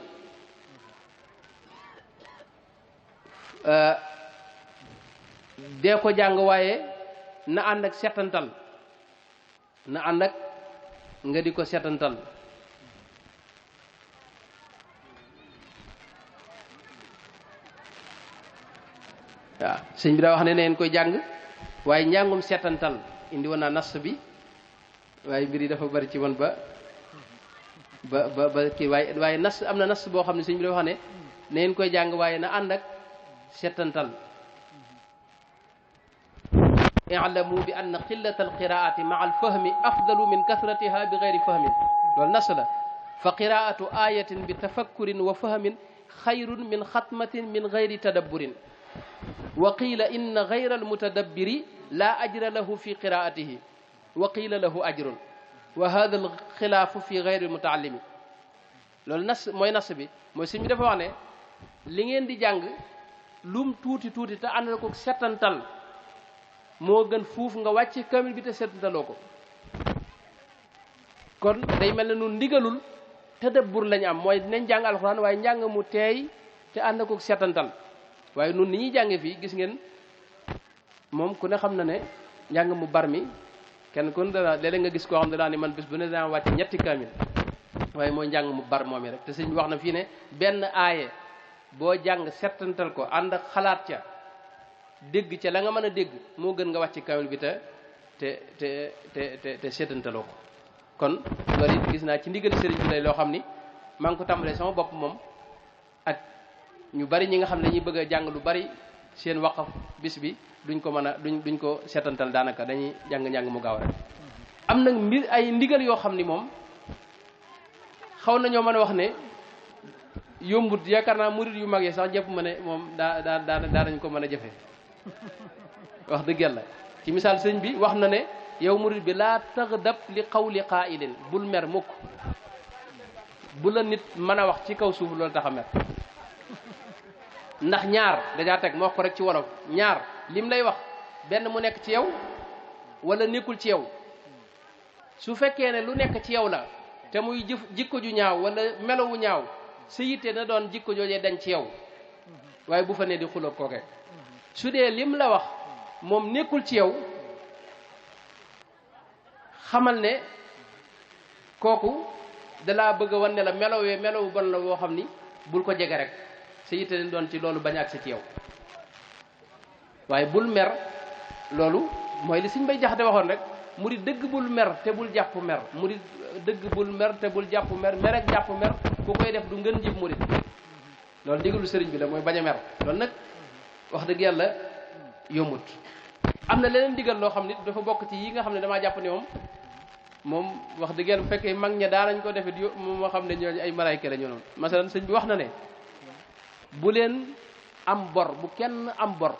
dee ko jàng waaye na ànd ak setantal na ànd ak nga di ko setantal waaw sëñ bi daa wax ne neen koy jàng waaye njàngum setantal indi woon naa nas bi waaye mbir yi dafa bari ci woon ba kii waaye nas am na nas boo xam ne sëñ bi daa wax ne neen koy jàng waaye na ànd ak setantal i'lamu bi anna qillata alqiraati maa alfahmi afdalu min kasratiha bi gayri fahmin loolu nas la fa qiraatu ayatin bi tafakkurin wa fahmin xayrun min xatmatin min gayri tadabburin wa qiila inna gayra almutadabbiri la ajra lahu fi qiraatihi wa qiila lahu ajrun wa hada alxilaafu fi gayri almutaallimi loolu nas mooy nas bi mooy sëñ bi dafa wax ne li ngeen di jàng lum tuuti tuuti te ànd na ko setantal moo gën fuuf nga wàcc kamil bi te setantaloo ko kon day mel ne nun ndigalul tadabbur lañ am mooy dinañ jàng alxuraan waaye njàng mu teey te ànd ko setantal waaye nun ni ñuy jànge fii gis ngeen moom ku ne xam na ne njàng mu bar mi kenn kon dana léeg-léeg nga gis koo xam ne daa ni man bis bu ne dana wàcc ñetti kamil waaye mooy njàng mu bar moom yi rek te sëñ bi wax na fii ne benn aaye boo jàng setantal ko ànd ak xalaat ca dégg ca la nga mën a dégg moo gën nga wàcc kamil bi te seetantaloo ko kon loolu it gis naa ci ndigal sëriñ bi lay loo xam ni maa ngi ko tàmbalee sama bopp moom ak ñu bari ñi nga xam ne dañuy bëgg a jàng lu bari seen waqaf bis bi duñ ko mën a duñ ko seetantal daanaka dañuy jàng mu gaaw rek am nag mbir ay ndigal yoo xam ni moom xaw nañoo mën a wax ne yombut yaakaar naa murid yu mag yi sax jëpp ma ne moom daa nañ ko mën a jëfe wax dëgg yàlla ci misaal sëñ bi wax na ne yow murid bi laa taghdab li qawli qaa'ilin bul mer mukk bu la nit mën a wax ci kaw suuf loolu tax a mer ndax ñaar dajaa teg ma wax ko rek ci wolof ñaar lim lay wax benn mu nekk ci yow wala nekkul ci yow su fekkee ne lu nekk ci yow la te muy jikko ju ñaaw wala melowu ñaaw sa yitte na doon jikko joojee dañ ci yow waaye bu fa ne di xuloo kooke su dee lim la wax moom nekkul ci yow xamal ne kooku dalaa bëgg a wan ne la melowu bon la woo xam ni bul ko jege rek sa yitte ne doon ci loolu bañ a agsi ci yow waaye bul mer loolu mooy li Sëñ Bay Jaxate waxoon rek murid dëgg bul mer te bul jàpp mer murid dëgg bul mer te bul jàpp mer mer ak jàpp mer ku koy def du ngën jib murid loolu ndigalu sëriñ bi la mooy bañ a mer loolu nag wax dëgg yàlla yombut am na leneen digal loo xam ne dafa bokk ci yi nga xam ne damaa jàpp ne moom wax dëgg yàlla bu fekkee mag ña daanañ ko defit moom moo xam ne ñooñu ay malaayka la ñu noonu masalan sëñ bi wax na ne bu leen am bor bu kenn am bor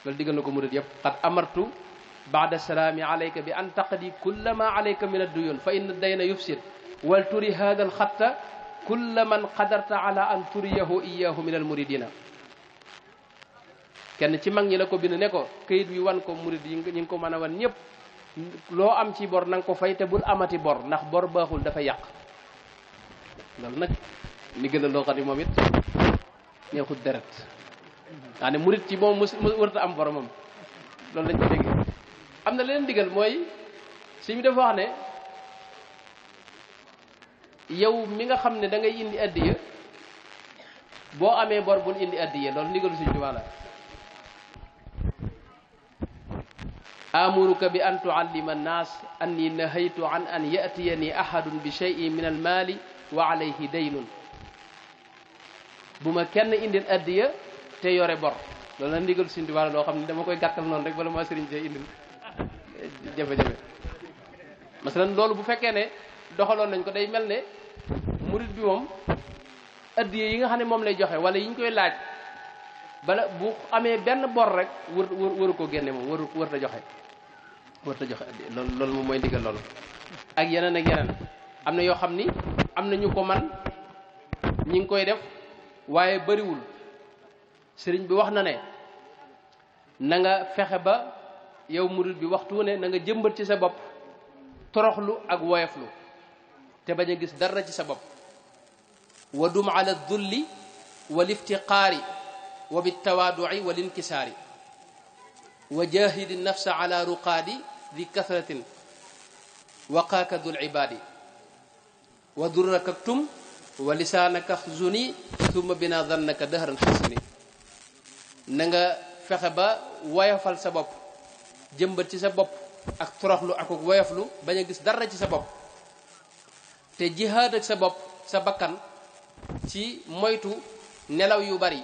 loolu digal na ko murid yëpp qad amartu baada salaami alayka bi an taqdi kulla ma alayka min adduyun fa inna dayna yufsid wal turi hada alxatta kulla man qadarta ala an turiyahu iyahu min almuridina kenn ci mag ñi la ko bind ne ko këyit wi wan ko murid yi ñi ngi ko mën a wan ñëpp loo am ci bor na nga ko fay te bul amati bor ndax bor baaxul dafa yàq loolu nag ndigal la loo xam ne moom it neexut deret daa ne murit ci moom warta am boromam loolu lañ ci dégg am na leen ndigal mooy si mi dafa wax ne yow mi nga xam ne da ngay indi addiya boo amee bor bul indi addiya loolu ndigalu Sëñ Tuubaa la amuruka bi an tuallima annaas anni nahaytu an an yatiyani ahadun bi shay'in min almaali wa alayhi daynun bu ma kenn indil addiya te yore bor loolu la ndigalu Sëñ Tuubaa la loo xam ne dama koy gàttal noonu rek bala maa sëriñ see indil jafe-jafe masalan loolu bu fekkee ne doxaloon nañ ko day mel ne murit bi moom addiya yi nga xam ne moom lay joxe wala yi ñu koy laaj bala bu amee benn bor rek waru ko génne moom wër ta joxe addiya loolu moom mooy ndigal loolu ak yeneen ak yeneen am na yoo xam ni am na ñu ko man ñi ngi koy def waaye bariwul sëriñ bi wax na ne na nga fexe ba yow murit bi waxtu ne na nga jëmbat ci sa bopp toroxlu ak woyoflu te bañ a gis dara ci sa bopp wa dum ala dulli wal iftiqaari wa bittawaaduci wal inkisaari wa jahidi nafsa ala ruqaadi di kasratin waqaaka dul ibaadi wa durraka tum wa lisaanaka zuni summa bina dannaka dahran xasini na nga fexe ba woyofal sa bopp jëmbat ci sa bopp ak toroxlu ak woyoflu bañ a gis dara ci sa bopp te jihaad ak sa bopp sa bakkan ci moytu nelaw yu bari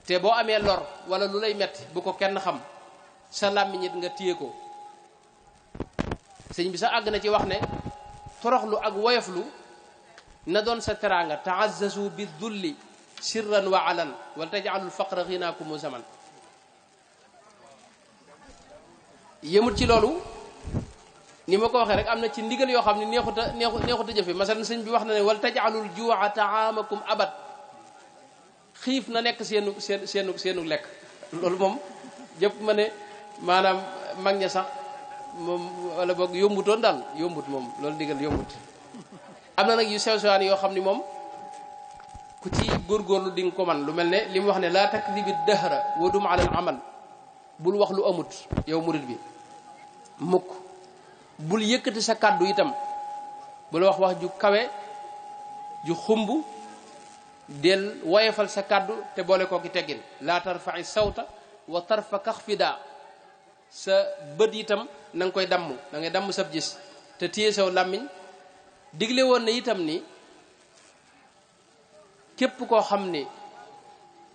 te boo amee lor wala lu lay metti bu ko kenn xam sa làmmiñ it nga téye ko sëñ bi sax àgg na ci wax ne toroxlu ak woyoflu na doon sa teraanga taazzazu bi dulli sirran wa alan wala taj'alul faqra ghinakum zaman yëmut ci loolu ni ma ko waxee rek am na ci ndigal yoo xam ne neexut a jëfe masalan sëñ bi wax na ne wal taj'alul juu'a ta'amakum abad xiif na nekk seenu lekk loolu moom jëpp ma ne maanaam mag ña sax moom wala boog yombutoon daal yombut moom loolu ndigal yombut am na nag yu sew sewaan yoo xam ni moom ku ci góorgóorlu di nga ko man lu mel ne li mu wax ne laa takdibi dahra wa dum ala al amal bul wax lu amut yow murid bi mukk bul yëkkati sa kàddu itam bul wax ju kawe ju xumb del woyefal sa kàddu te boole koo ki teggin laa tarfa'i sawta wa tarfa kaxfida sa bët itam na nga koy damm da ngay damm sab gis te téye saw làmmiñ digle woon na itam ni képp koo xam ni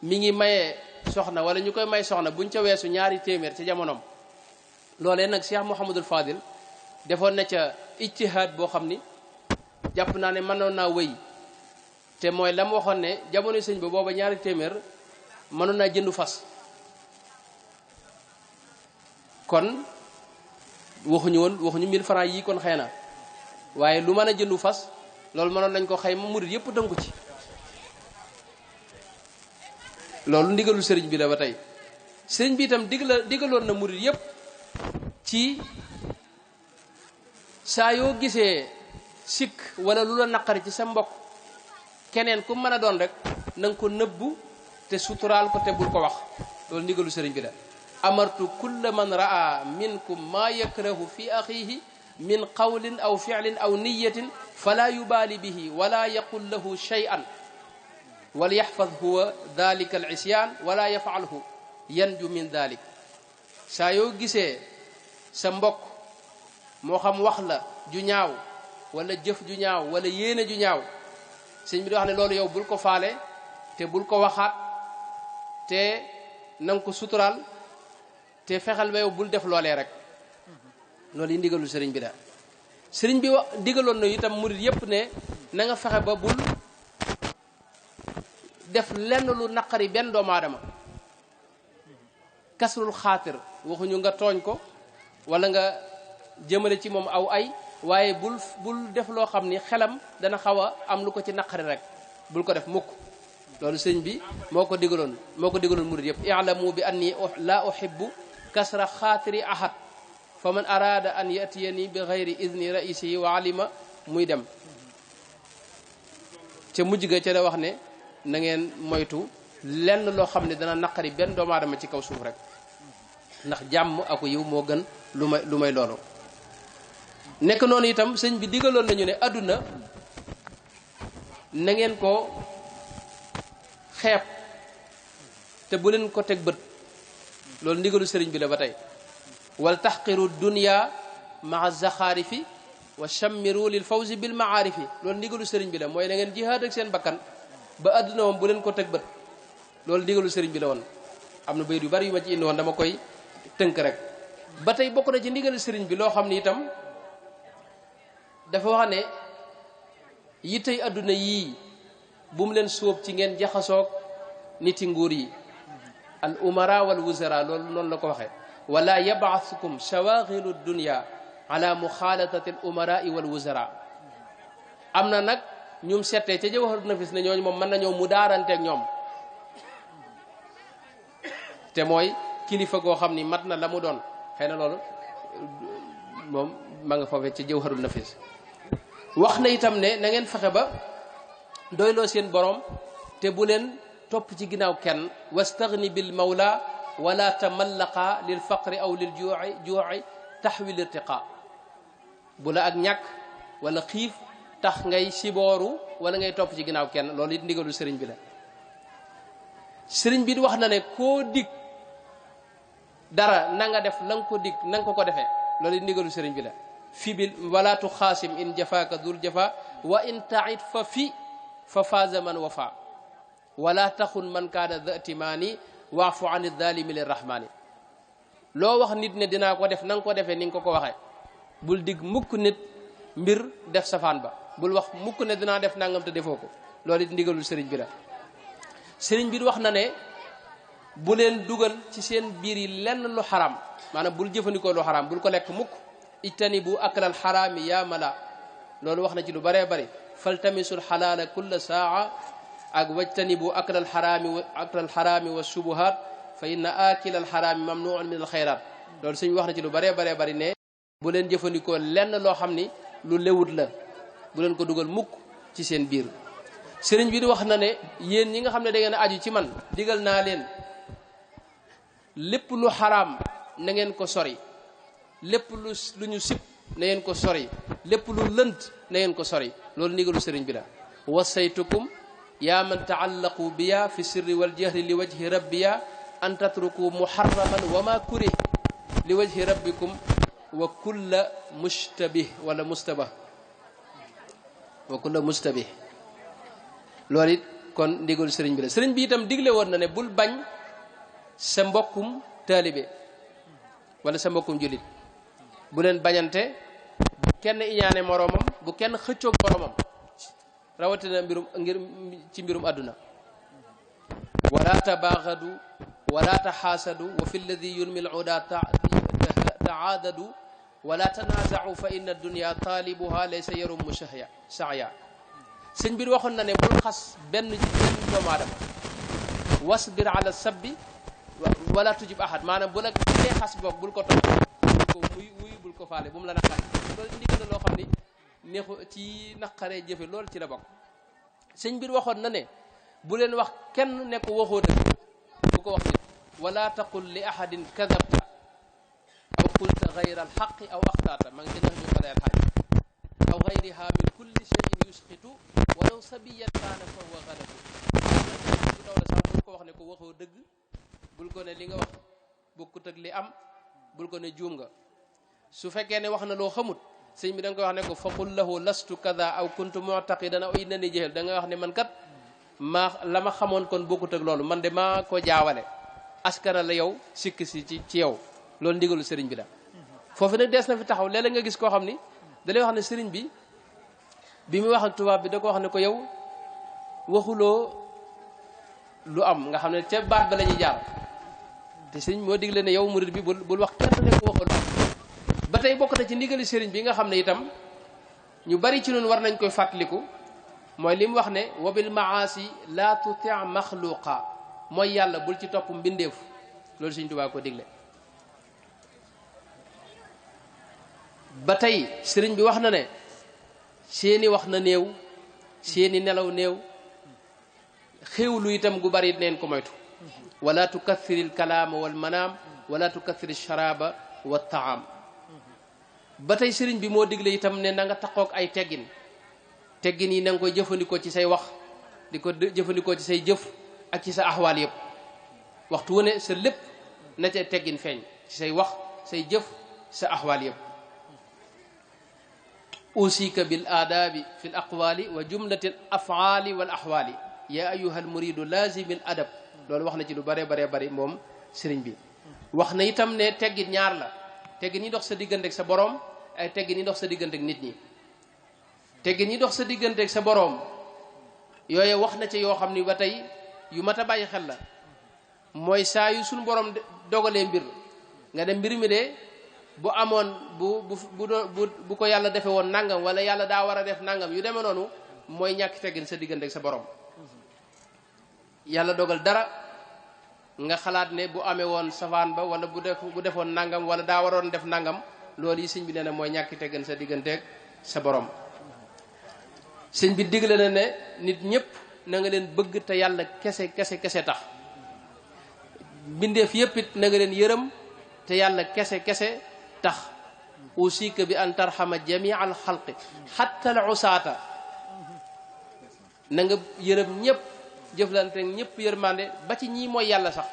mi ngi maye soxna wala ñu koy may soxna buñ ca weesu ñaari téeméer ca jamonoom loolee nag Cheikh Mouhamadul Fadil defoon na ca ijtihaad boo xam ni jàpp naa ne mënoon naa wëy te mooy la mu waxoon ne jamono sëñ ba booba ñaari téeméer mënoon naa jëndu fas kon waxuñu 1000 francs yi kon xëy na waaye lu mën a jëndu fas loolu mënoon nañ ko xayma murid yëpp tënku ci loolu ndigalu sëriñ bi la ba tey sëriñ bi itam digaloon na murid yëpp ci saa yoo gisee sikk wala lu la naqari ci sa mbokk keneen ku mën a doon rek na nga ko nëbbu te suturaal ko te bul ko wax loolu ndigalu sëriñ bi la amartu kulla man raa minkum ma yakrahu fi axihi min qawlin aw fi'lin aw niyatin fala yubaali bihi wala yaqul lahu shay'an wal yaxfad huwa dalika al isyan wala yafalhu yanju min dalik saa yoo gisee sa mbokk moo xam wax la ju ñaaw wala jëf ju ñaaw wala yéene ju ñaaw sëñ bi di wax ne loolu yow bul ko faale te bul ko waxaat te nanga ko suturaal te fexeel ba yow bul def loolee rek loolu yi ndigalu sëriñ bi da sëriñ bi wax digaloon na itam murid yépp ne na nga fexe ba bul def lenn lu naqari benn doomu aadama kasrul xaatir waxuñu nga tooñ ko wala nga jëmale ci moom aw ay waaye bul def loo xam ni xelam dana xaw a am lu ko ci naqari rek bul ko def mukk loolu sëñ bi moo ko digaloon murid yëpp i'lamu bi anni la uhibbu kasra xaatiri ahad fa man arada an yatiyani bi ghayri idni raisihi wa alima muy dem ca mujj ga ca la wax ne na ngeen moytu lenn loo xam ne dana naqari benn doomu aadama ci kaw suuf rek ndax jàmm ak yiw moo gën lu may loolu. nekk noonu itam sëñ bi digaloon nañu ne àdduna na ngeen ko xeeb te bu leen ko teg bët loolu ndigalu sëriñ bi la ba tey wal taxqiru dunya maa zaxaarifi wa chammiru lil fawzi bil maarifi loolu ndigalu sëriñ bi la mooy na ngeen jihaad ak seen bakkan ba àdduna moom bu leen ko teg bët loolu ndigalu sëriñ bi la woon. am na bayit yu bari yu ma ci indi woon dama koy tënk rek ba tey bokk na ci ndigalu sëriñ bi loo xam ni itam dafa wax ne yittey àdduna yii bu mu leen sóob ci ngeen jaxasoog niti nguur yi al umara wal wuzara loolu noonu la ko waxee wala yabaasukum shawaxilu dunya ala muxaalatati al umarai wal wuzara am na nag ñum settee ca jawharu nafis ne ñooñu moom mën nañoo mu daaranteeg ñoom te mooy kilifa goo xam ni mat na la mu doon xëy na loolu moom ma nga foofee ca jawharu nafis wax na itam ne na ngeen fexe ba doyloo seen borom te bu leen topp ci ginnaaw kenn wastaghni bil mawla wala tamallaqa lil faqri aw lil juu'i taxwil irtiqa bu la ak ñàkk wala xiif tax ngay sibooru wala ngay topp ci ginnaaw kenn loolu it ndigalu sëriñ bi la. sëriñ bi wax na ne koo dig dara na nga def la nga ko dig na nga ko defee loolu it ndigalu sëriñ bi la. fi bil wala tu xaasim in jafaaka dul jafa wa in taid fa fi fa faaza man wafa wala taxun man kaana dhatimaani waafu an zalimi lirrahmani loo wax nit ne dinaa ko def na nga ko defee ni nga ko waxee bul dig mukk nit mbir def safaan ba bul wax mukk ne dinaa def nangam te defoo ko loolu it ndigalul sëriñ bi la. sëriñ bi wax na ne bu leen dugal ci seen biir yi lenn lu xaram maanaam bul jëfandikoo lu xaram bul ko lekk mukk ijtanibu aklal xaraami yaa mala loolu wax na ci lu bëree bëri faltamisul xalaala kulla saa ak wajtanibu aklal xaraami wa subuhaat fa inna akilal xaraami mamnuun min al xayraat loolu suñ wax na ci lu bëree bëri ne bu leen jëfandikoo lenn loo xam ni lu lewut la bu leen ko dugal mukk ci seen biir. sëriñ bi wax na ne yéen ñi nga xam ne da ngeen a aju ci man digal naa leen lépp lu xaraam na ngeen ko sori lépp lu ñu sib na ngeen ko sori lépp lu lënt na ngeen ko sori loolu ndigalu sëriñ bi la. wasaytukum yaa man taallaqu biya fi sirri wal jahri li wajhi rabbiya an tatruku muharraman wa ma kurih li wajhi rabbikum wa kulla mustabih wala mustabah wa kulla mustabih loolu it kon ndigalu sëriñ bi la. sëriñ bi itam digle woon na ne bul bañ sa mbokkum taalibe wala sa mbokkum jullit bu leen bañante bu kenn iñaane moroomam bu kenn xëccoog moroomam rawatina ci mbirum àdduna wala tabaagadu wala taxaasadu wa fi lladi yunmi al-uda taadadu wala tanaaza'u fa inna dunya taalibuha laysa yarumu sa'ya sëñ bi waxoon na ne bul xas benn doomu aadama wasbir ala sabbi wala tujib ahad maanaam bu la dee xas boog bul ko topp bul ko muy bul ko faale bu mu la naqare loolu ndigal la loo xam ni neexu ci naqaree jëfe loolu ci la bokk. sëñ bi waxoon na ne bu leen wax kenn ne ko waxoo dëgg bu ko wax nit wala taqul li ahadin kadabta aw qulta gayra alxaqi aw axtaata ma ngi ca nax ñu ko leer xaaj aw gayriha min kulli cheyin yusqitu walaw sabiyan kaana fa huwa galatu bu daw la sax bul ko wax ne ko waxoo dëgg bul ko ne li nga wax bokkut ak li am bul ko ne juum nga su fekkee ne wax na loo xamut sëñ bi da nga koy wax ne ko faqul lahu lastu kada aw kuntu mu'taqidan aw innani jahil da nga wax ne man kat la ma xamoon kon bokkut ak loolu man de maa ko jaawale askana la yow sikk si ci yow loolu ndigalu sëriñ bi la. foofu nag dees na fi taxaw léeg-léeg nga gis koo xam ni da lay wax ne sëriñ bi muy wax ak tubaab bi da ko wax ne ko yow waxuloo lu am nga xam ne ca baat ba la ñuy jaar te sëriñ moo digle ne yow murid bi bul wax kenn ne ko waxoo lu am. ba tey bokk na ci ndigali sëriñ bi nga xam ne itam ñu bari ci noonu war nañ koy fàttaliku mooy li mu wax ne wabil maasi la tuti maxluqa mooy yàlla bul ci topp mbindeef loolu Sëriñ Tuubaa ko digle. ba tey sëriñ bi wax na ne seeni wax na néew seeni nelaw néew xéewlu itam gu bari neen ko moytu wala tukathiril kalaama wal manaam wala tukathiri sharaba wa taam ba tey sëriñ bi moo digle itam ne na nga taxoog ay teggin yi na nga koy jëfandikoo ci say wax di ko jëfandikoo ci say jëf ak ci sa axwaal yëpp waxtu wu ne sa lépp na ca teggin feeñ ci say wax say jëf sa axwaal yëpp usika bil aadaabi fi l aqwaali wa jumlati l afaali wal axwaali ya ayuha al muridu lazimil adab loolu wax na ci lu bare bari moom sëriñ bi wax na itam ne teggin ñaar la teggin yi dox sa diggante ak sa boroom ay teggin yi dox sa diggante ak nit ñi teggin yi dox sa diggante ak sa boroom yooye wax na ci yoo xam ni ba tey yu mat a bàyyi xel la mooy saa yu suñu boroom dogalee mbir nga ne mbir mi de bu amoon bu ko yàlla defe woon nangam wala yàlla daa war a def nangam yu demee noonu mooy ñàkk teggin sa diggante ak sa boroom yàlla dogal dara nga xalaat ne bu amee woon safaan ba wala bu defoon nangam wala daa waroon def nangam loolu yi sëñ bi nee na mooy ñàkk teggin sa digganteeg sa borom sëñ bi digle na ne nit ñëpp na nga leen bëgg te yàlla kese tax mbindeef yëpp it na nga leen yërëm te yàlla kese tax usika bi an tarxama jamia al xalqi xatta al usaata na nga yërëm ñëpp jëflante ñëpp yërmande ba ci ñii mooy yàlla sax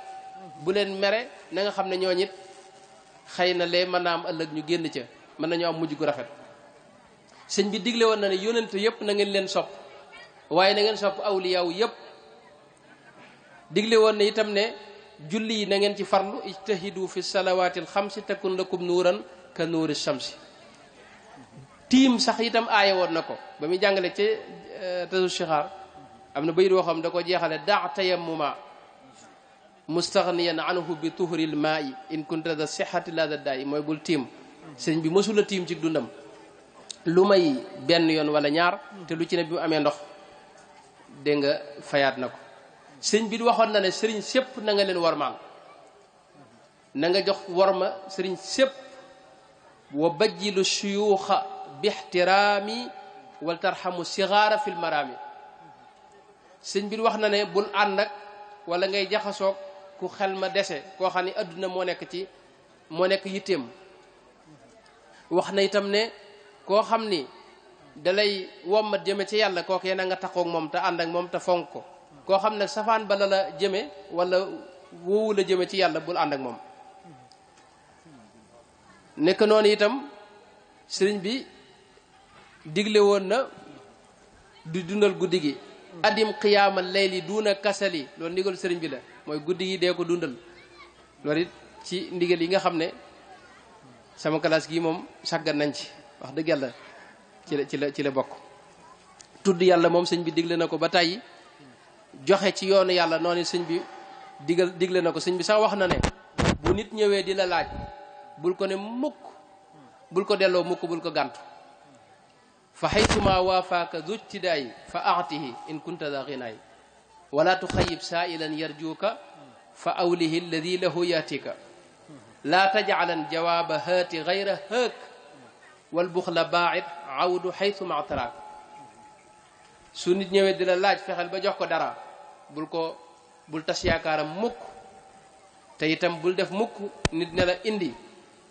bu leen mere na nga xam ne ñoo ñit xëy na lee mën naa am ëllëg ñu génn ca mën nañoo am mujj gu rafet sëñ bi digle woon na ne yónnent yëpp na ngeen leen sopp waaye na ngeen sopp awliyaaw yëpp digle woon na itam ne julli yi na ngeen ci farlu ijtahidu fi salawaatil xamsi takun lakum nuuran ka nuuri shamsi tiim sax itam aaye woon na ko ba muy jàngale ci tasu shixaar am na bayit woo xam da ko jeexale daa tayammuma mustaghniyan anhu bi tuhril maa'i in kunta da sihhati la da daay mooy bul tiim sëñ bi mësula tiim ci dundam lu may benn yoon wala ñaar te lu ci ne bi mu amee ndox dégg nga fayaat na ko sëñ bi waxoon na ne sëriñ sépp na nga leen wormaal na nga jox worma sëriñ sépp wa bajjilu shuyuuxa bi ixtiraami wal tarxamu sigaara fil maraami sëñ bi wax na ne bul ànd ak wala ngay jaxasoog ku xel ma dese koo xam ne adduna moo nekk yitteem wax na itam ne koo xam ni dalay wommat jëme ci yàlla kooku yéen a nga taxoog moom te ànd ak moom te fonk ko koo xam ne safaan bala la jëme wala woowu la jëme ci yàlla bul ànd ak moom nekk noonu itam sëriñ bi digle woon na di dundal guddi gi adim qiyaamal layli duuna kasali loolu ndigal sëriñ bi la mooy guddi gi dee ko dundal loolu it ci ndigal yi nga xam ne sama classe gi moom sàggan nañ ci wax dëgg yàlla ci la bokk tudd yàlla moom sëñ bi digle na ko ba tàyyi joxe ci yoonu yàlla noonu sëñ bi digle na ko sëñ bi sax wax na ne bu nit ñëwee di la laaj bul ko ne mukk bul ko delloo mukk bul ko gàntu fa xaytuma waafaaka zujtidaay fa aatihi in kunta da xinaay wala tuxayib saailan yarjuuka fa awlihi alladi lahu yaatika laa tajcalan jawaaba haati gayra haak wal buxla baacid awdu xaytuma ataraak su nit ñëwee di la laaj fexeel ba jox ko dara bul tas yaakaaram mukk te itam bul def mukk nit ne la indi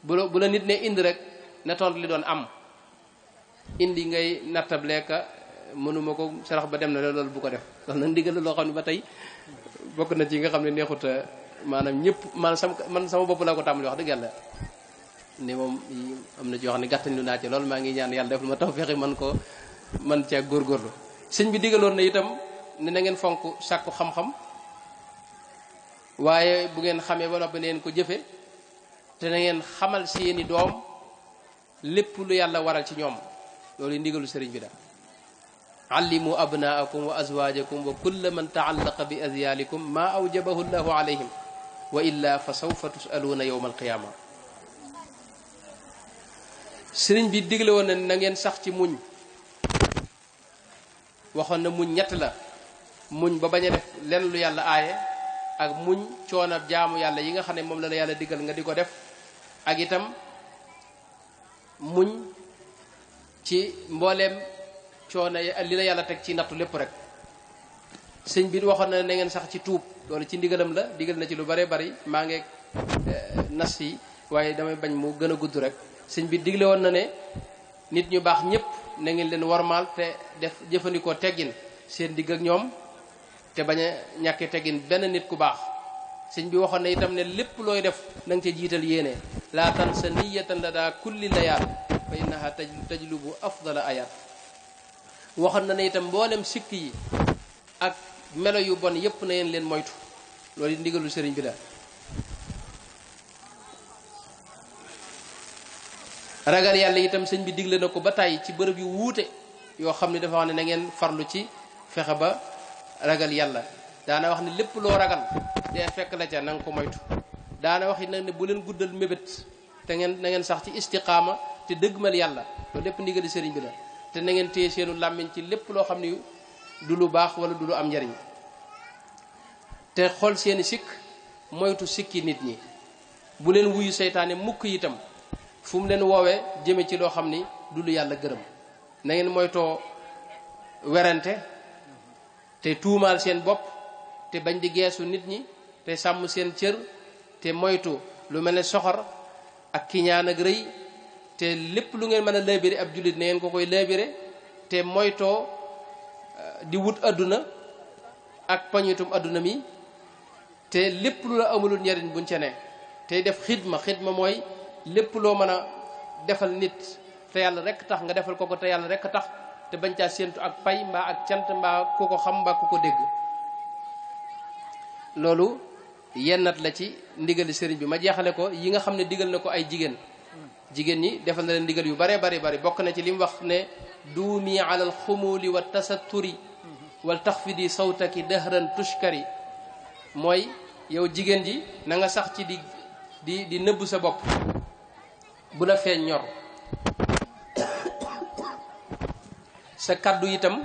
bu la nit ne indi rek na tont li doon am indi ngay nattableeka mënuma ko sarax ba dem na loolu bu ko def ndax nag ndigal la loo xam ne ba tey bokk na ci nga xam ne neexuta maanaam ñëpp man sama bopp laa ko tàmbali wax dëgg yàlla ne moom am na ci yoo xam ne gàttañ lu naa ci loolu maa ngi ñaan yàlla defal ma taw fexe man caa góorgóorlu sëñ bi digaloon na itam ne na ngeen fonk sàkku xam-xam waaye bu ngeen xamee ba noppi neen ko jëfe te na ngeen xamal seeni doom lépp lu yàlla waral ci ñoom loolu ndigalu sëriñ bi da allimu abnaakum wa azwajakum wa kulla man taallaqa bi azyalikum ma awjabahu llahu alayhim wa illa fa sawfa tusaluuna yawma alqiyama sëriñ bi digle woon na ngeen sax ci muñ waxoon na muñ ñett la muñ ba bañ a def lenn lu yàlla aaye ak muñ coonab jaamu yàlla yi nga xam ne moom la yàlla digal nga di ko def ak itam muñ ci mbooleem coono li la yàlla teg ci nattu lépp rek. sëñ bi waxoon na ngeen sax ci tuub loolu ci ndigalam la digal na ci lu bare bari maa ngi nas yi waaye damay bañ mu gën a gudd rek. sëñ bi digle woon na ne nit ñu baax ñëpp na ngeen leen warmaal te def jëfandikoo teggin seen digg ak ñoom te bañ a ñàkkee teggin benn nit ku baax. sëñ bi waxoon na itam ne lépp looy def na nga ca jiital yéene laa tansa niyatan la daa kulli layaat fa innaha tajlubu afdala ayaat. waxoon na ne itam mboolem sikk yi ak melo yu bon yépp na yéen leen moytu loolu ndigalu sëriñ bi la. ragal yàlla itam sëñ bi digle na ko ba tàyyi ci bërëb yu wuute yoo xam ne dafa wax ne na ngeen farlu ci fexe ba ragal yàlla. daana wax ne lépp loo ragal dee fekk la ca na nga ko moytu. daana wax it nag ne bu leen guddal mébét te ngeen na ngeen sax ci istiqaama te dëggmal yàlla loolu lépp ndigali sëriñ bi la. te na ngeen téye seenu làmmiñ ci lépp loo xam ne du lu baax wala du lu am njariñ te xool seeni sikk moytu sikki nit ñi. bu leen wuyu seytaane mukk itam fu mu leen woowee jëme ci loo xam ni du lu yàlla gërëm. na ngeen moytoo werante te tuumaal seen bopp te bañ di geesu nit ñi te sàmm seen cër te moytu lu mel ne soxor ak kiñaan ak rëy te lépp lu ngeen mën a laabire ab jullit na ngeen ko koy laabire te moytoo di wut adduna ak pañitum adduna mi te lépp lu la amulul njariñ buñ ca ne tey def xidma mooy lépp loo mën a defal nit te yàlla rekk tax nga defal ko te yàlla rekk tax te bañ caa séentu ak pay mbaa ak cant mbaa ku ko xam mbaa ku ko dégg. loolu yennat la ci ndigali sëriñ bi ma jeexale ko yi nga xam ne digal na ko ay jigéen ñi defal na leen ndigal yu bare bari bokk na ci li mu wax ne duumi ala alxumuli wa tasatturi wal taxfidi sawtaki dahran tushkari mooy yow jigéen ji na nga sax ci di nëbb sa bopp bu la feeñ ñor sa kaddu itam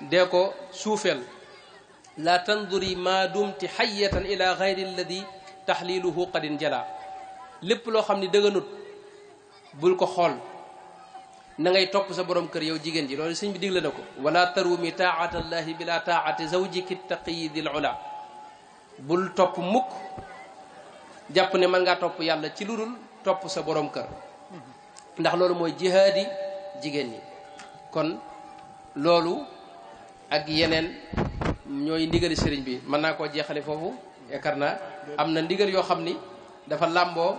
dee ko suufeel la tanduri ma dumti xayatan ila gayri alladi taxliluhu qadin jala lépp loo xam ni dëgganut bul ko xool na ngay topp sa borom kër yow jigéen ji loolu sëñ bi digle na ko wala tarumi taata allahi bila taati zawjiki taqiyi dil ula bul topp mukk jàpp ne mën ngaa topp yàlla ci lu dul topp sa borom kër ndax loolu mooy jihaadi jigéen ñi. kon loolu ak yeneen ñooy ndigali sëriñ bi mën naa koo jeexale foofu yaakaar naa am na ndigal yoo xam ni dafa làmboo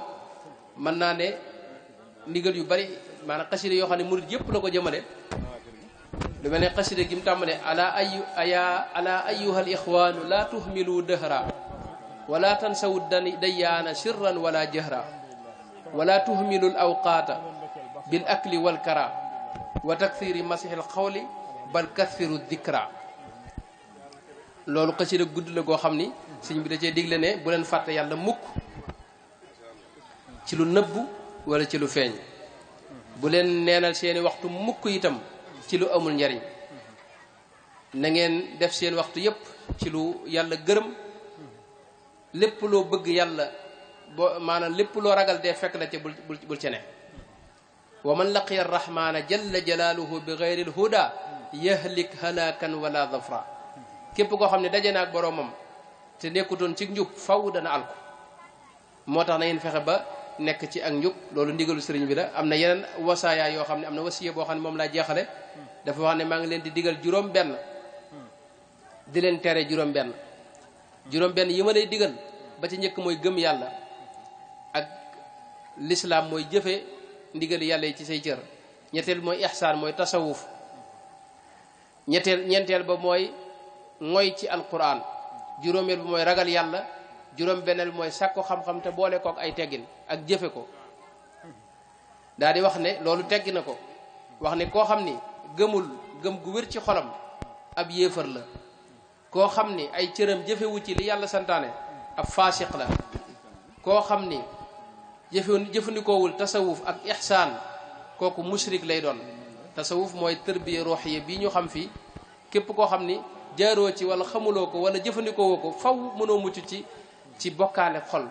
mën naa ne ndigal yu bari maanaam xasida yoo xam ne murid yëpp la ko jëmale lu mel ne xasida gi mu tàmbale ala ayyuha al ixwaanu la tuhmilu dëhra wala tansawu dayyaana sirran wala jahra wala tuhmilu al awqaata bil akli wal kara wa takthiri masihil xawli bal kathiru dikra. loolu xasida gudd la goo xam ni sëñ bi da cee digle ne bu leen fàtte yàlla mukk ci lu nëbbu wala ci lu feeñ bu leen neenal seeni waxtu mukk itam ci lu amul njariñ na ngeen def seen waxtu yépp ci lu yàlla gërëm lépp loo bëgg yàlla boo maanaam lépp loo ragal dee fekk la ca bul ca ne wa man laqiya arrahmana jalla jalaaluhu bi gayri alhuda yahlik halakan wala dhafra képp koo xam ne daje na ak boroomam te nekkutoon ci njub faw dana alko moo tax na ngeen fexe ba nekk ci ak njub loolu ndigalu sëriñ bi la. am na yeneen wasaaya yoo xam ne am na wasiya boo xam ne moom laa jeexale dafa wax ne maa ngi leen di digal juróom benn di leen tere juróom benn yi ma lay digal ba ci njëkk mooy gëm yàlla ak lislaam mooy jëfe ndigali yàlla yi ci say cër. ñetteel mooy ihsaan mooy tasawuf. ñeenteel ba mooy ngoy ci alquran. juróomeel bi mooy ragal yàlla. juróom benneel bi mooy sàkko xam-xam te boole kook ay teggin ak jëfe ko. daal di wax ne loolu teggi na ko wax ne koo xam ni gëmul gëm gu wér ci xolam ab yéefar la. koo xam ni ay cëram jëfewu ci li yàlla santaane ab faasiq la. koo xam ni jëfandikoowul tasawuf ak ihsaan kooku mushrik lay doon. tasawuf mooy tërbiya ruuxiya bii ñu xam fii képp koo xam ni jaaroo ci wala xamuloo ko wala jëfandikoowoo ko faw mënoo mucc ci bokkaale xol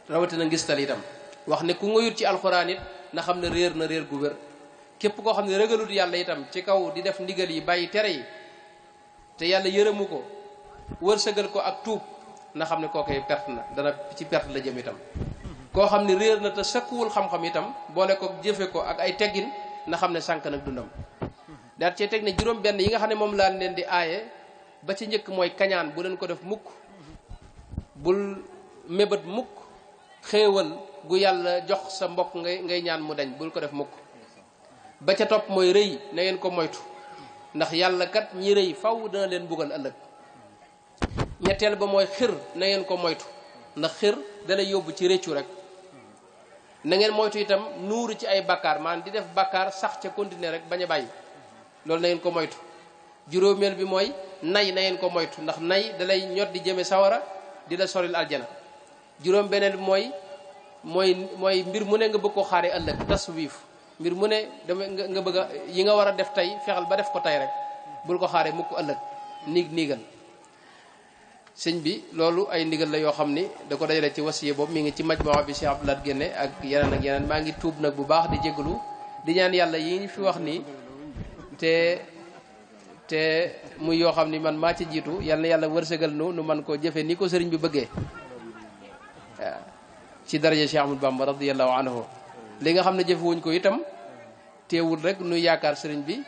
rawatina ngistal itam. wax ne ku ngoyut ci alxuraan it na xam ne réer na réer gu wér képp koo xam ne ragalut yàlla itam ci kaw di def ndigal yi bàyyi tere yi te yàlla yërëmu ko wërsëgal ko ak tuub na xam ne kookoy perte na dana ci perte la jëm itam. koo xam ne réer na te sakkuwul xam-xam itam boole ko jëfe ko ak ay teggin na xam ne sànk nag dundam. daal cee teg ne juróom benn yi nga xam ne moom laan leen di aaye ba ci njëkk mooy kañaan bu leen ko def mukk, bul mébét mukk xéewal gu yàlla jox sa mbokk ngay ñaan mu dañ, bul ko def mukk. ba ca topp mooy rëy na ngeen ko moytu, ndax yàlla kat ñi rëy faw dana leen buggal ëllëg. ñetteel ba mooy xir na ngeen ko moytu, ndax xir dana yóbbu ci réccu rek. na ngeen moytu itam nuuru ci ay bakkaar, maanaam di def bakkaar sax ca continuer rek bañ a bàyyi, loolu na ngeen ko moytu. juróomeel bi mooy nay na ngeen ko moytu, ndax nay dalay ñot di jëme sawara di la soril aljana. juróom beneen bi mooy mbir mu ne nga bëgg ko xaare ëllëg, taswiif. mbir mu ne dama nga bëgg a yi nga war a def tey fexal ba def ko tey rek, bul ko xaare mukk ëllëg. niigal sëñ bi loolu ay ndigal la yoo xam ni da ko dajale ci wasiye boobu mi ngi ci majmuwa bi Cheikh Abdoulaye génne ak yeneen maa ngi tuub nag bu baax di jégalu di ñaan yàlla yi ñu fi wax nii te muy yoo xam ni man maa ci jiitu yal na yàlla wërsëgal nu man koo jëfe ni ko sëriñ bi bëggee waaw ci daraja Cheikh Ahmadou Bamba radiyallahu anhu. li nga xam ne jëfewuñ ko itam teewul rek nu yaakaar sëriñ bi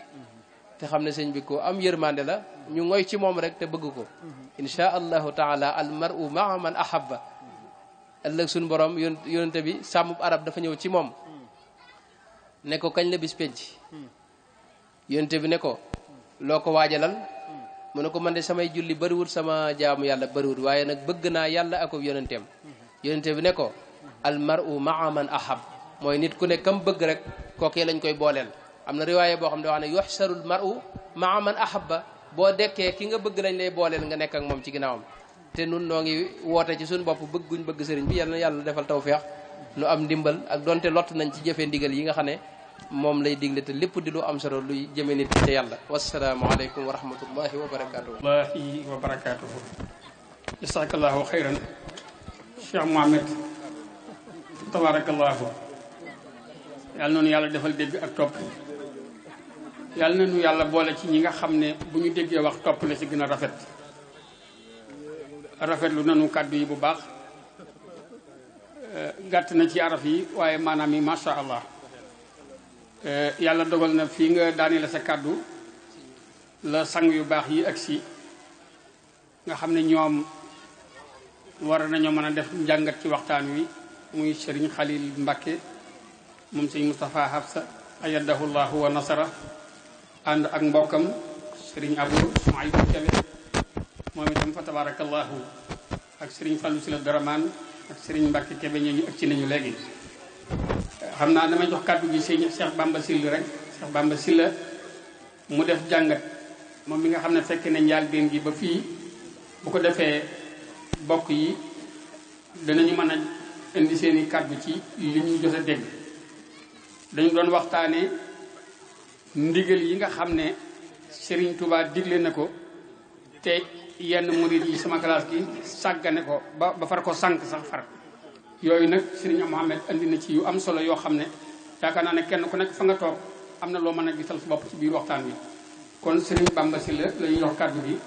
te xam ne sëriñ bi ko am yërmande la, ñu ngoy ci moom rek te bëgg ko. insha allahu taala al mar'u ma'a man ahabba. ëllëg suñu borom yonente bi sàmm arab dafa ñëw ci moom ne ko kañ la bis penc. yonente bi ne ko loo ko waajalal, mu ne ko man de samay julli bëriwul, sama jaamu yàlla bëriwul, waaye nag bëgg naa yàlla ak yonenteem. yonente bi ne ko al mar'u ma'a man ahab, mooy nit ku ne kam bëgg rek kookee lañ koy booleel. am na riwaaye boo xam ne wax ne yuhsharul mar'u ma'a man ahabba, boo dekkee ki nga bëgg lañ lay booleel nga nekk ak moom ci ginnaawam. te nun noo ngi woote ci suñu bopp bëgguñ bëgg sëriñ bi, yal na yàlla defal tawfeex nu am ndimbal ak donte lott nañ ci jëfee ndigal yi nga xam ne moom lay digle te lépp di lu am solo luy jëme nit ci yàlla. wassalaamu aleykum wa rahmatullahi wa barakatuhu. wallahi wa barakatuhu. jazakallahu xayran Cheikh Mohamed, tabarakallahu. yàlla noonu yàlla defal dégg ak topp, yàlla na nu yàlla boole ci ñi nga xam ne bu ñu déggee wax topp la ci gën a rafetlu nanu kàddu yi bu baax. gàtt na ci araf yi waaye maanaam yi masha allah. yàlla dogal na fii nga daane la sa kàddu la sang yu baax yi ak si nga xam ne ñoom war nañoo mën a def njàngat ci waxtaan wi, muy Serigne Khalil Mbacké moom sëñ Moustapha Hafsa ayadahu llahu wa nasara, ànd ak mbokkam Serigne Abou Soumaïbou Kébé moom itam fa tabarakallahu, ak Serigne Fallou Sylla Daraman ak Serigne Mbacké Kébé ñu ak ci nañu léegi. xam naa damay jox kàddu gi sëñ Cheikh Bamba Sylla rek, Cheikh Bamba Sylla mu def jàngat moom mi nga xam ne fekk na njaal benn gi ba fii, bu ko defee bokk yi danañu mën a indi seeni kàddu ci li ñu jot a dégg. dañu doon waxtaane ndigal yi nga xam ne Serigne Touba digle na ko te yenn murid yi sama classe gi sàggane ko ba far ko sànq sax far. yooyu nag Serigne Mohamed andi na ci yu am solo yoo xam ne yaakaar naa ne kenn ku nekk fa nga toog am na loo mën a gisal sa bopp ci biir waxtaan wi. kon Serigne Bamba Sylla la ñuy jox kàddu gi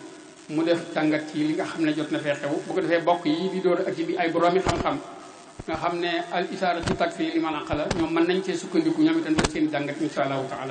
mu def jàngat ci li nga xam ne jot na fee xew, bu ko defee bokk yi di door ak ci bi ay boroomi xam-xam nga xam ne al isaaratu takfi liman aqala, ñoom mën nañ cee sukkandiku ñoom itam def seen jàngat insha allahu taala.